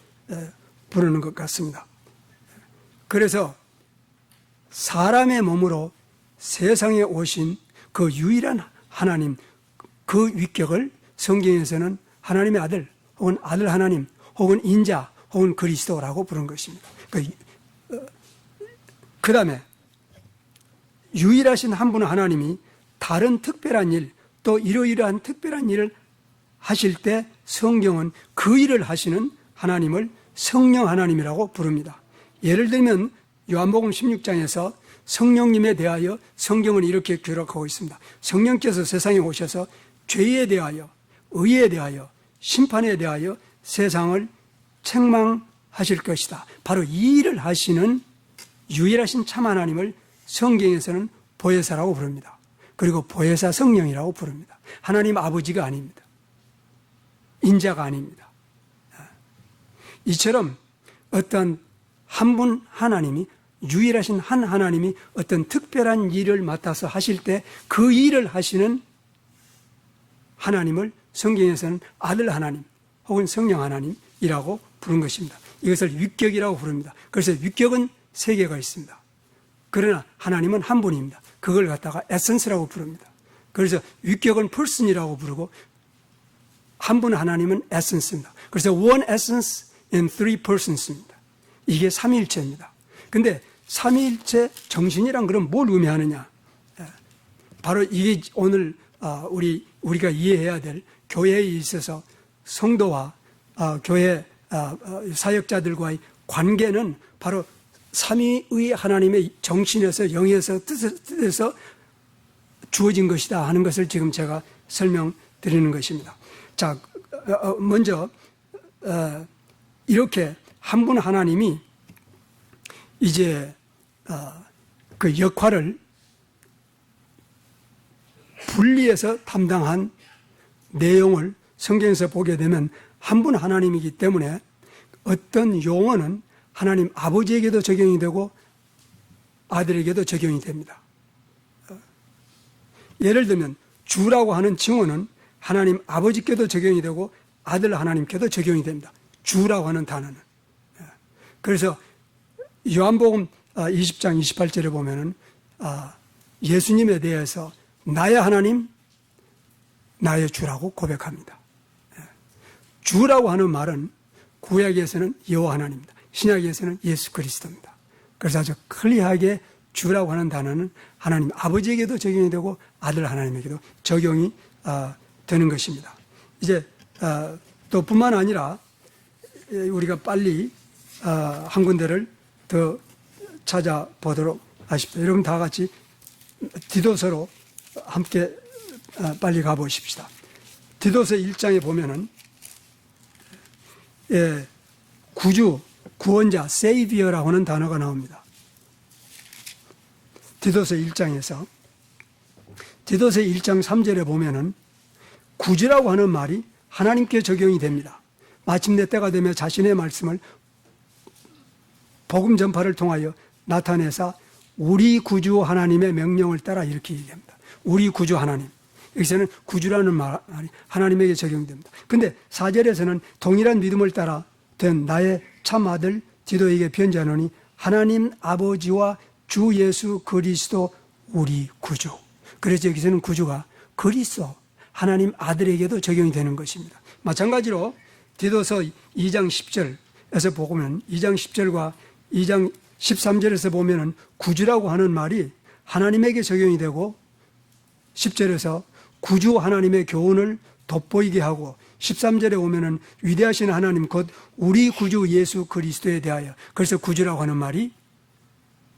부르는 것 같습니다. 그래서 사람의 몸으로 세상에 오신 그 유일한 하나님, 그 위격을 성경에서는 하나님의 아들, 혹은 아들 하나님, 혹은 인자, 혹은 그리스도라고 부른 것입니다. 그 다음에 유일하신 한 분 하나님이 다른 특별한 일, 또 이러이러한 특별한 일을 하실 때 성경은 그 일을 하시는 하나님을 성령 하나님이라고 부릅니다. 예를 들면 요한복음 16장에서 성령님에 대하여 성경은 이렇게 기록하고 있습니다. 성령께서 세상에 오셔서 죄에 대하여, 의에 대하여, 심판에 대하여 세상을 책망하실 것이다. 바로 이 일을 하시는 유일하신 참 하나님을 성경에서는 보혜사라고 부릅니다. 그리고 보혜사 성령이라고 부릅니다. 하나님 아버지가 아닙니다. 인자가 아닙니다. 이처럼 어떤 한 분 하나님이, 유일하신 한 하나님이 어떤 특별한 일을 맡아서 하실 때 그 일을 하시는 하나님을 성경에서는 아들 하나님 혹은 성령 하나님이라고 부른 것입니다. 이것을 위격이라고 부릅니다. 그래서 위격은 세 개가 있습니다. 그러나 하나님은 한 분입니다. 그걸 갖다가 에센스라고 부릅니다. 그래서 위격은 person이라고 부르고 한 분 하나님은 에센스입니다. 그래서 one essence in three persons입니다. 이게 삼위일체입니다. 근데 삼위일체 정신이란 그럼 뭘 의미하느냐? 바로 이게 오늘 우리가 이해해야 될 교회에 있어서 성도와 교회 사역자들과의 관계는 바로 삼위의 하나님의 정신에서, 영에서, 뜻에서 주어진 것이다 하는 것을 지금 제가 설명드리는 것입니다. 자, 먼저 이렇게 한 분 하나님이 이제 그 역할을 분리해서 담당한 내용을 성경에서 보게 되면 한 분 하나님이기 때문에 어떤 용어는 하나님 아버지에게도 적용이 되고 아들에게도 적용이 됩니다. 예를 들면 주라고 하는 징호는 하나님 아버지께도 적용이 되고 아들 하나님께도 적용이 됩니다. 주라고 하는 단어는. 그래서 요한복음 20장 28절에 보면은 예수님에 대해서 나의 하나님, 나의 주라고 고백합니다. 주라고 하는 말은 구약에서는 여호와 하나님입니다. 신약에서는 예수 그리스도입니다. 그래서 아주 클리어하게 주라고 하는 단어는 하나님 아버지에게도 적용이 되고 아들 하나님에게도 적용이 되는 것입니다. 이제 또 뿐만 아니라 우리가 빨리 한 군데를 더 찾아보도록 하십시오. 여러분 다 같이 디도서로 함께 빨리 가보십시다. 디도서 1장에 보면은 구주, 구원자, 세이비어라고 하는 단어가 나옵니다. 디도서 1장에서 디도서 1장 3절에 보면은 구주라고 하는 말이 하나님께 적용이 됩니다. 마침내 때가 되면 자신의 말씀을 복음 전파를 통하여 나타내사 우리 구주 하나님의 명령을 따라 이렇게 얘기합니다. 우리 구주 하나님. 여기서는 구주라는 말이 하나님에게 적용됩니다. 그런데 4절에서는 동일한 믿음을 따라 된 나의 참 아들 디도에게 편지하노니 하나님 아버지와 주 예수 그리스도 우리 구주. 그래서 여기서는 구주가 그리스도 하나님 아들에게도 적용이 되는 것입니다. 마찬가지로 디도서 2장 10절에서 보면 2장 10절과 2장 13절에서 보면은 구주라고 하는 말이 하나님에게 적용이 되고 10절에서 구주 하나님의 교훈을 돋보이게 하고 13절에 오면은 위대하신 하나님 곧 우리 구주 예수 그리스도에 대하여 그래서 구주라고 하는 말이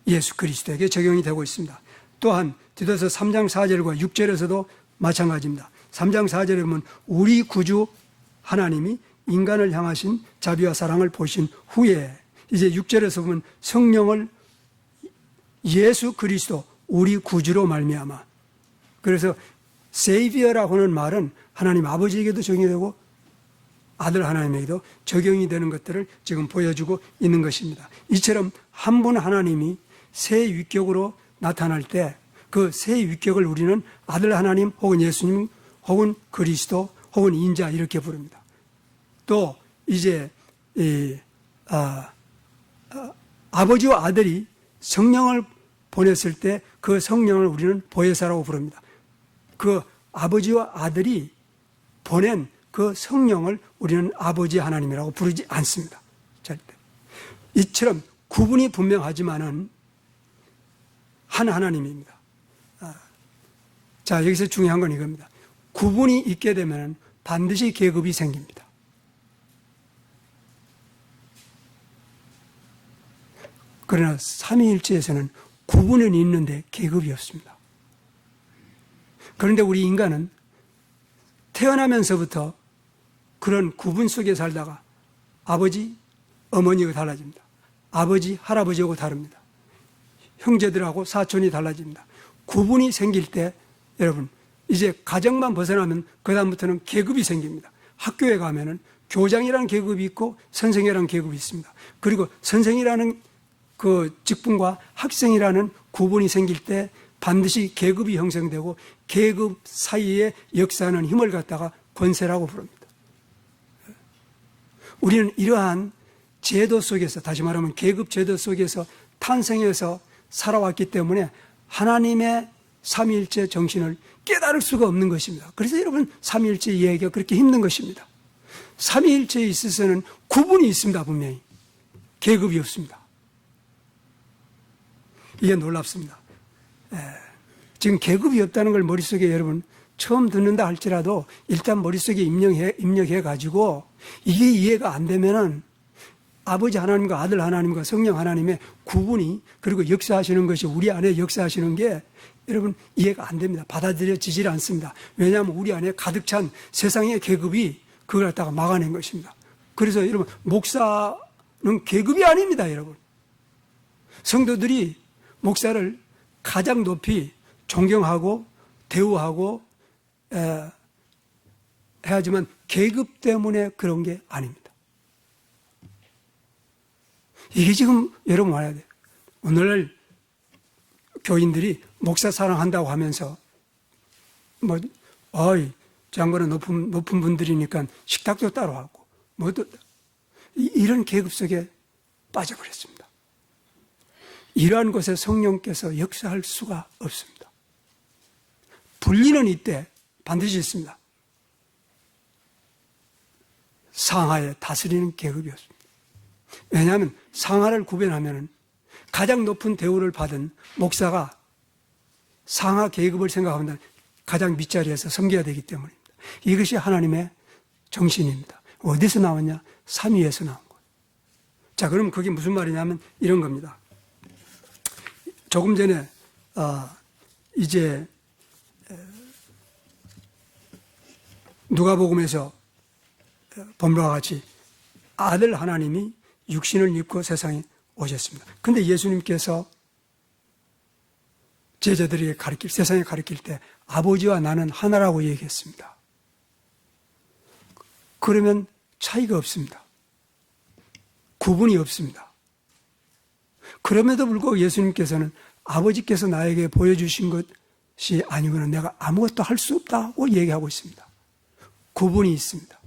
예수 그리스도에게 적용이 되고 있습니다. 또한 디도서 3장 4절과 6절에서도 마찬가지입니다. 3장 4절에 보면 우리 구주 하나님이 인간을 향하신 자비와 사랑을 보신 후에 이제 6절에서 보면 성령을 예수 그리스도 우리 구주로 말미암아 그래서 세이비어라고 하는 말은 하나님 아버지에게도 적용이 되고 아들 하나님에게도 적용이 되는 것들을 지금 보여주고 있는 것입니다. 이처럼 한 분 하나님이 새 위격으로 나타날 때 그 새 위격을 우리는 아들 하나님 혹은 예수님 혹은 그리스도 혹은 인자 이렇게 부릅니다. 또 이제 아버지와 아들이 성령을 보냈을 때 그 성령을 우리는 보혜사라고 부릅니다. 그 아버지와 아들이 보낸 그 성령을 우리는 아버지 하나님이라고 부르지 않습니다. 절대. 이처럼 구분이 분명하지만은 한 하나님입니다. 자, 여기서 중요한 건 이겁니다. 구분이 있게 되면 반드시 계급이 생깁니다. 그러나 삼위일체에서는 구분은 있는데 계급이 없습니다. 그런데 우리 인간은 태어나면서부터 그런 구분 속에 살다가 아버지, 어머니가 달라집니다. 아버지, 할아버지하고 다릅니다. 형제들하고 사촌이 달라집니다. 구분이 생길 때 여러분 이제 가정만 벗어나면 그 다음부터는 계급이 생깁니다. 학교에 가면은 교장이라는 계급이 있고 선생이라는 계급이 있습니다. 그리고 선생이라는 그 직분과 학생이라는 구분이 생길 때 반드시 계급이 형성되고 계급 사이에 역사하는 힘을 갖다가 권세라고 부릅니다. 우리는 이러한 제도 속에서 다시 말하면 계급 제도 속에서 탄생해서 살아왔기 때문에 하나님의 삼위일체 정신을 깨달을 수가 없는 것입니다. 그래서 여러분 삼위일체 이해하기가 그렇게 힘든 것입니다. 삼위일체에 있어서는 구분이 있습니다. 분명히 계급이 없습니다. 이게 놀랍습니다. 지금 계급이 없다는 걸 머릿속에 여러분 처음 듣는다 할지라도 일단 머릿속에 입력해 가지고 이게 이해가 안 되면은 아버지 하나님과 아들 하나님과 성령 하나님의 구분이 그리고 역사하시는 것이 우리 안에 역사하시는 게 여러분 이해가 안 됩니다. 받아들여지질 않습니다. 왜냐하면 우리 안에 가득 찬 세상의 계급이 그걸 갖다가 막아낸 것입니다. 그래서 여러분 목사는 계급이 아닙니다. 여러분 성도들이 목사를 가장 높이 존경하고 대우하고 해야지만 계급 때문에 그런 게 아닙니다. 이게 지금 여러분 알아야 돼요. 오늘날 교인들이 목사 사랑한다고 하면서 장관은 높은 분들이니까 식탁도 따로 하고 이런 계급 속에 빠져버렸습니다. 이러한 것에 성령께서 역사할 수가 없습니다. 분리는 이때 반드시 있습니다. 상하에 다스리는 계급이 없습니다. 왜냐하면 상하를 구별하면 가장 높은 대우를 받은 목사가 상하 계급을 생각하면 가장 밑자리에서 섬겨야 되기 때문입니다. 이것이 하나님의 정신입니다. 어디서 나왔냐? 삼위에서 나온 거예요. 자, 그럼 그게 무슨 말이냐면 이런 겁니다. 조금 전에 이제 누가복음에서 본 바와 같이 아들 하나님이 육신을 입고 세상에 오셨습니다. 그런데 예수님께서 제자들에게 세상에 가르칠 때 아버지와 나는 하나라고 얘기했습니다. 그러면 차이가 없습니다. 구분이 없습니다. 그럼에도 불구하고 예수님께서는 아버지께서 나에게 보여주신 것이 아니고는 내가 아무것도 할 수 없다고 얘기하고 있습니다. 구분이 있습니다.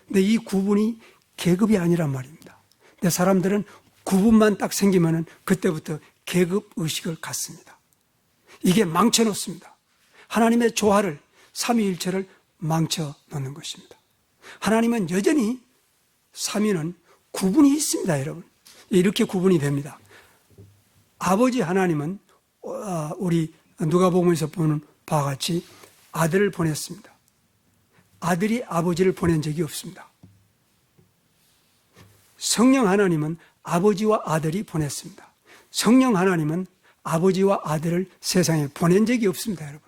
근데 이 구분이 계급이 아니란 말입니다. 근데 사람들은 구분만 딱 생기면은 그때부터 계급 의식을 갖습니다. 이게 망쳐놓습니다. 하나님의 조화를, 삼위일체를 망쳐놓는 것입니다. 하나님은 여전히 삼위는 구분이 있습니다, 여러분. 이렇게 구분이 됩니다. 아버지 하나님은 우리 누가복음에서 보는 바와 같이 아들을 보냈습니다. 아들이 아버지를 보낸 적이 없습니다. 성령 하나님은 아버지와 아들이 보냈습니다. 성령 하나님은 아버지와 아들을 세상에 보낸 적이 없습니다, 여러분.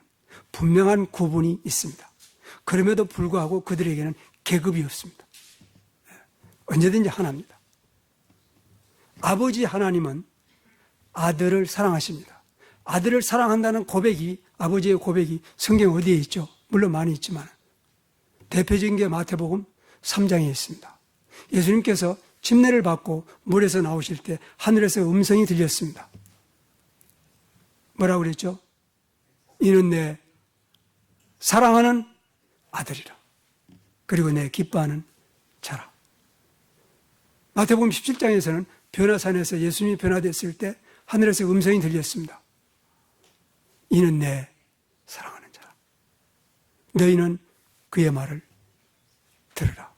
분명한 구분이 있습니다. 그럼에도 불구하고 그들에게는 계급이 없습니다. 언제든지 하나입니다. 아버지 하나님은 아들을 사랑하십니다. 아들을 사랑한다는 고백이, 아버지의 고백이 성경 어디에 있죠? 물론 많이 있지만 대표적인 게 마태복음 3장에 있습니다. 예수님께서 침례를 받고 물에서 나오실 때 하늘에서 음성이 들렸습니다. 뭐라고 그랬죠? 이는 내 사랑하는 아들이라. 그리고 내 기뻐하는 자라. 마태복음 17장에서는 변화산에서 예수님이 변화됐을 때 하늘에서 음성이 들렸습니다. 이는 내 사랑하는 자라. 너희는 그의 말을 들으라.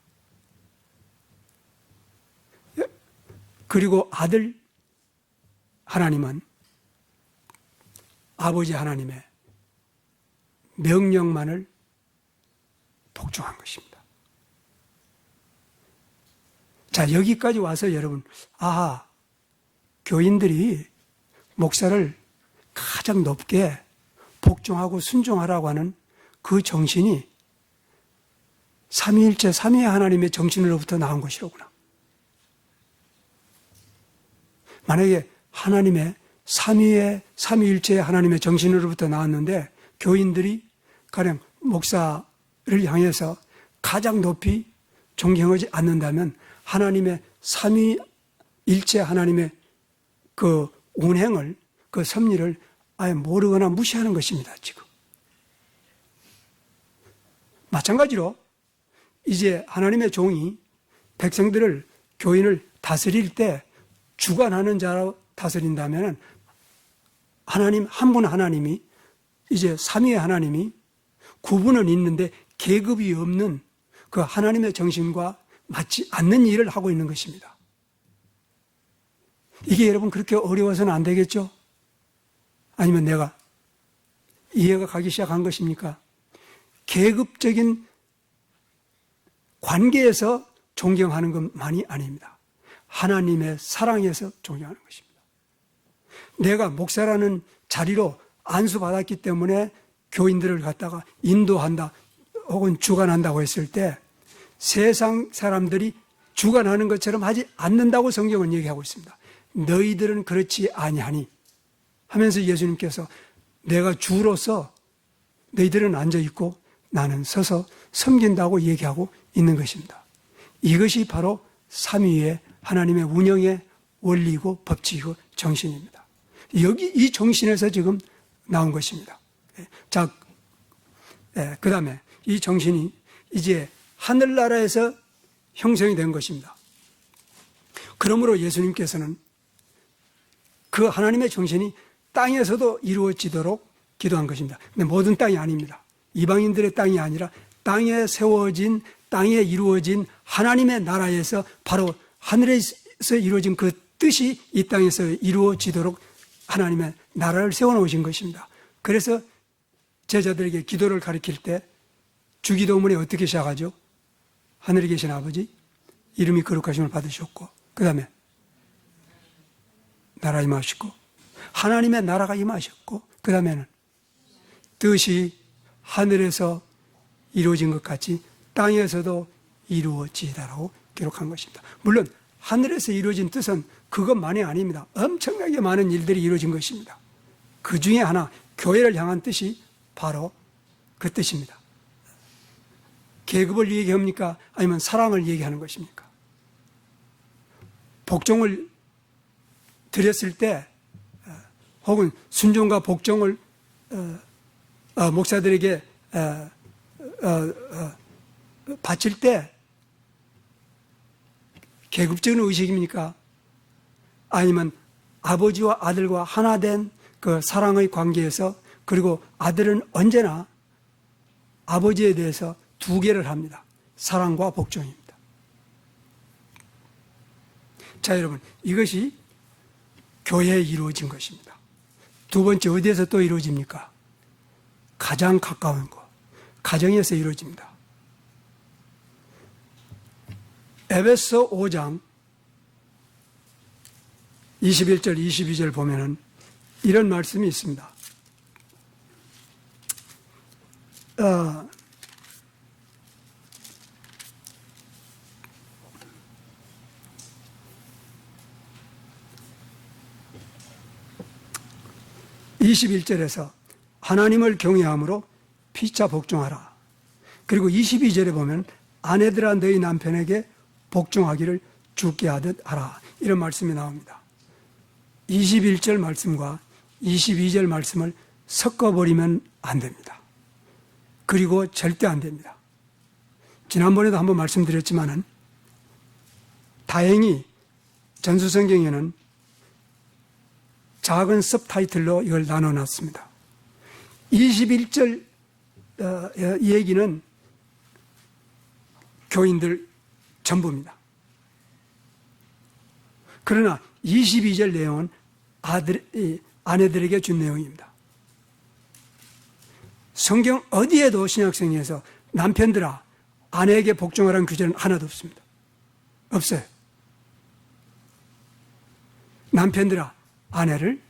그리고 아들 하나님은 아버지 하나님의 명령만을 복종한 것입니다. 자, 여기까지 와서 여러분, 교인들이 목사를 가장 높게 복종하고 순종하라고 하는 그 정신이 삼위일체, 삼위의 하나님의 정신으로부터 나온 것이로구나. 만약에 하나님의 삼위일체의 하나님의 정신으로부터 나왔는데 교인들이 가령 목사를 향해서 가장 높이 존경하지 않는다면 하나님의 삼위일체 하나님의 그 운행을, 그 섭리를 아예 모르거나 무시하는 것입니다, 지금. 마찬가지로 이제 하나님의 종이 백성들을, 교인을 다스릴 때 주관하는 자로 다스린다면 하나님, 한 분 하나님이, 이제 삼위의 하나님이 구분은 있는데 계급이 없는 그 하나님의 정신과 맞지 않는 일을 하고 있는 것입니다. 이게 여러분 그렇게 어려워서는 안 되겠죠? 아니면 내가 이해가 가기 시작한 것입니까? 계급적인 관계에서 존경하는 것만이 아닙니다. 하나님의 사랑에서 존경하는 것입니다. 내가 목사라는 자리로 안수받았기 때문에 교인들을 갖다가 인도한다 혹은 주관한다고 했을 때 세상 사람들이 주관하는 것처럼 하지 않는다고 성경은 얘기하고 있습니다. 너희들은 그렇지 아니하니 하면서 예수님께서 내가 주로서 너희들은 앉아있고 나는 서서 섬긴다고 얘기하고 있는 것입니다. 이것이 바로 삼위의 하나님의 운영의 원리이고 법칙이고 정신입니다. 여기 이 정신에서 지금 나온 것입니다. 자, 그 다음에 이 정신이 이제 하늘나라에서 형성이 된 것입니다. 그러므로 예수님께서는 그 하나님의 정신이 땅에서도 이루어지도록 기도한 것입니다. 근데 모든 땅이 아닙니다. 이방인들의 땅이 아니라 땅에 세워진, 땅에 이루어진 하나님의 나라에서 바로 하늘에서 이루어진 그 뜻이 이 땅에서 이루어지도록 하나님의 나라를 세워놓으신 것입니다. 그래서 제자들에게 기도를 가르칠 때 주기도문에 어떻게 시작하죠? 하늘에 계신 아버지, 이름이 거룩하심을 받으셨고, 그 다음에 나라 임하시고, 하나님의 나라가 임하셨고, 그 다음에는 뜻이 하늘에서 이루어진 것 같이 땅에서도 이루어지다라고 기록한 것입니다. 물론 하늘에서 이루어진 뜻은 그것만이 아닙니다. 엄청나게 많은 일들이 이루어진 것입니다. 그 중에 하나, 교회를 향한 뜻이 바로 그 뜻입니다. 계급을 얘기합니까? 아니면 사랑을 얘기하는 것입니까? 복종을 드렸을 때, 혹은 순종과 복종을 목사들에게 바칠 때 계급적인 의식입니까? 아니면 아버지와 아들과 하나 된 그 사랑의 관계에서, 그리고 아들은 언제나 아버지에 대해서 두 개를 합니다. 사랑과 복종입니다. 자, 여러분, 이것이 교회에 이루어진 것입니다. 두 번째, 어디에서 또 이루어집니까? 가장 가까운 곳, 가정에서 이루어집니다. 에베소 5장 21절, 22절 보면은 이런 말씀이 있습니다. 21절에서 하나님을 경외함으로 피차 복종하라. 그리고 22절에 보면 아내들아 너희 남편에게 복종하기를 주께 하듯 하라. 이런 말씀이 나옵니다. 21절 말씀과 22절 말씀을 섞어버리면 안 됩니다. 그리고 절대 안 됩니다. 지난번에도 한번 말씀드렸지만은 다행히 전수성경에는 작은 सब타이틀로 이걸 나눠놨습니다. 21절 얘기는 교인들 전부입니다. 그러나 22절 내용은 아내들에게 준 내용입니다. 성경 어디에도 신약성경에서 남편들아 아내에게 복종하라는 규제는 하나도 없습니다. 없어요. 남편들아 아내를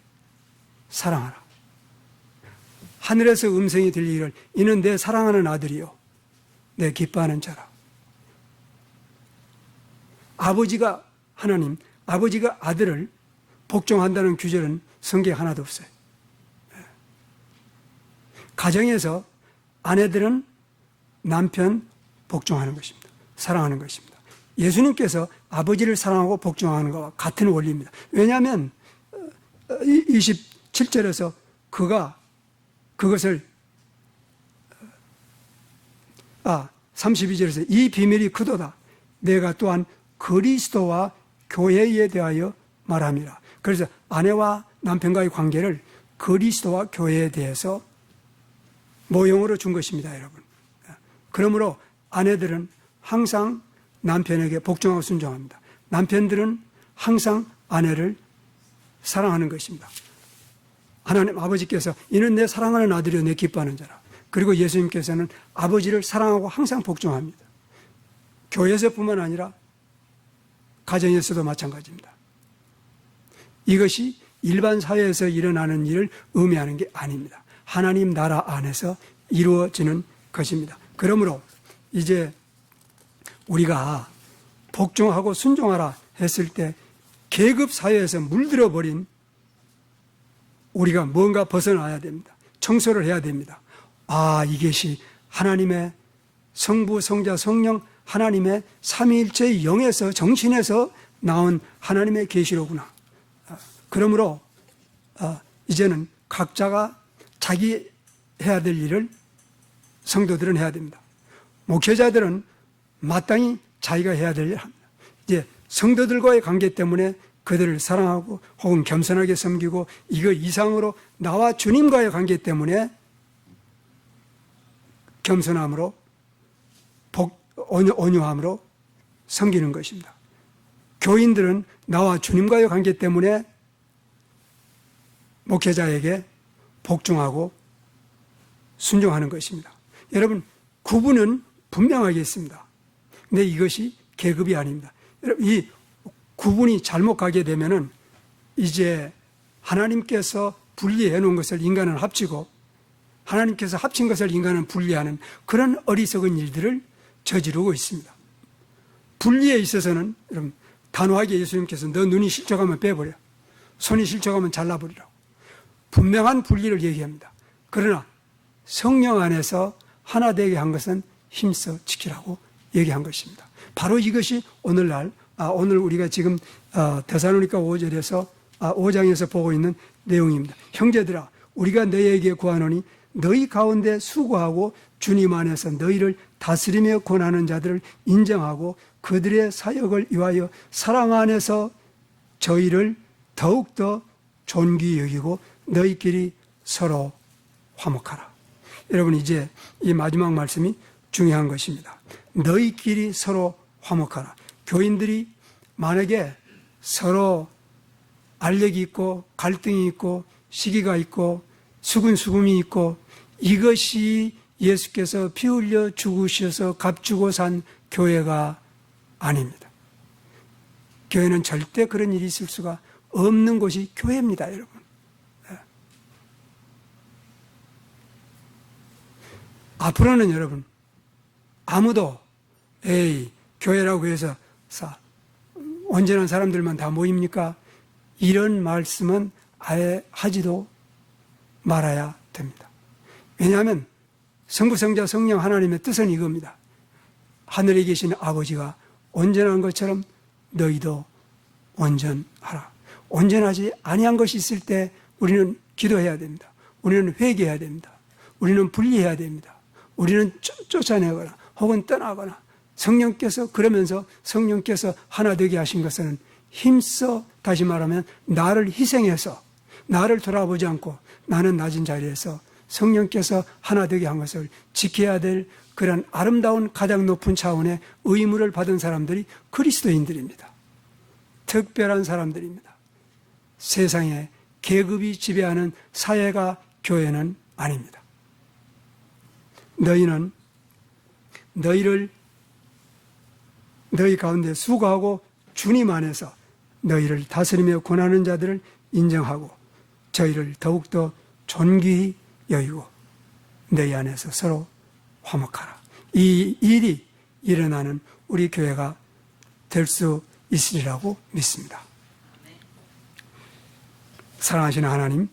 사랑하라. 하늘에서 음성이 들리기를 이는 내 사랑하는 아들이요 내 기뻐하는 자라. 아버지가 하나님, 아버지가 아들을 복종한다는 규제는 성경에 하나도 없어요. 가정에서 아내들은 남편 복종하는 것입니다. 사랑하는 것입니다. 예수님께서 아버지를 사랑하고 복종하는 것과 같은 원리입니다. 왜냐하면 27절에서 그가 그것을 32절에서 이 비밀이 크도다. 내가 또한 그리스도와 교회에 대하여 말함이라. 그래서 아내와 남편과의 관계를 그리스도와 교회에 대해서 모형으로 준 것입니다, 여러분. 그러므로 아내들은 항상 남편에게 복종하고 순종합니다. 남편들은 항상 아내를 사랑하는 것입니다. 하나님 아버지께서 이는 내 사랑하는 아들이요 내 기뻐하는 자라. 그리고 예수님께서는 아버지를 사랑하고 항상 복종합니다. 교회에서뿐만 아니라 가정에서도 마찬가지입니다. 이것이 일반 사회에서 일어나는 일을 의미하는 게 아닙니다. 하나님 나라 안에서 이루어지는 것입니다. 그러므로 이제 우리가 복종하고 순종하라 했을 때 계급 사회에서 물들어 버린 우리가 뭔가 벗어나야 됩니다. 청소를 해야 됩니다. 이것이 하나님의 성부, 성자, 성령 하나님의 삼위일체의 영에서 정신에서 나온 하나님의 계시로구나. 그러므로 이제는 각자가 자기 해야 될 일을 성도들은 해야 됩니다. 목회자들은 마땅히 자기가 해야 될 일을 합니다. 이제 성도들과의 관계 때문에 그들을 사랑하고 혹은 겸손하게 섬기고 이거 이상으로 나와 주님과의 관계 때문에 겸손함으로 온유함으로 섬기는 것입니다. 교인들은 나와 주님과의 관계 때문에 목회자에게 복종하고 순종하는 것입니다. 여러분, 구분은 분명하게 있습니다. 근데 이것이 계급이 아닙니다. 여러분, 이 구분이 잘못 가게 되면은 이제 하나님께서 분리해 놓은 것을 인간은 합치고 하나님께서 합친 것을 인간은 분리하는 그런 어리석은 일들을 저지르고 있습니다. 분리에 있어서는 여러분, 단호하게 예수님께서 너 눈이 실족하면 빼버려, 손이 실족하면 잘라버리라고 분명한 분리를 얘기합니다. 그러나 성령 안에서 하나 되게 한 것은 힘써 지키라고 얘기한 것입니다. 바로 이것이 오늘날 오늘 우리가 지금 데살로니가 5장에서 보고 있는 내용입니다. 형제들아, 우리가 너희에게 구하노니 너희 가운데 수고하고 주님 안에서 너희를 다스리며 권하는 자들을 인정하고 그들의 사역을 위하여 사랑 안에서 저희를 더욱더 존귀히 여기고 너희끼리 서로 화목하라. 여러분, 이제 이 마지막 말씀이 중요한 것입니다. 너희끼리 서로 화목하라. 교인들이 만약에 서로 알력이 있고 갈등이 있고 시기가 있고 수근수금이 있고 이것이 예수께서 피 흘려 죽으셔서 값주고 산 교회가 아닙니다. 교회는 절대 그런 일이 있을 수가 없는 곳이 교회입니다, 여러분. 앞으로는 여러분, 아무도 교회라고 해서 온전한 사람들만 다 모입니까? 이런 말씀은 아예 하지도 말아야 됩니다. 왜냐하면 성부, 성자, 성령 하나님의 뜻은 이겁니다. 하늘에 계신 아버지가 온전한 것처럼 너희도 온전하라. 온전하지 아니한 것이 있을 때 우리는 기도해야 됩니다. 우리는 회개해야 됩니다. 우리는 분리해야 됩니다. 우리는 쫓아내거나 혹은 떠나거나 성령께서 그러면서 성령께서 하나 되게 하신 것은 힘써, 다시 말하면 나를 희생해서 나를 돌아보지 않고 나는 낮은 자리에서 성령께서 하나 되게 한 것을 지켜야 될 그런 아름다운 가장 높은 차원의 의무를 받은 사람들이 그리스도인들입니다. 특별한 사람들입니다. 세상에 계급이 지배하는 사회가 교회는 아닙니다. 너희는 너희 가운데 수고하고 주님 안에서 너희를 다스리며 권하는 자들을 인정하고 저희를 더욱더 존귀히 여기고 너희 안에서 서로 화목하라. 이 일이 일어나는 우리 교회가 될 수 있으리라고 믿습니다. 사랑하시는 하나님,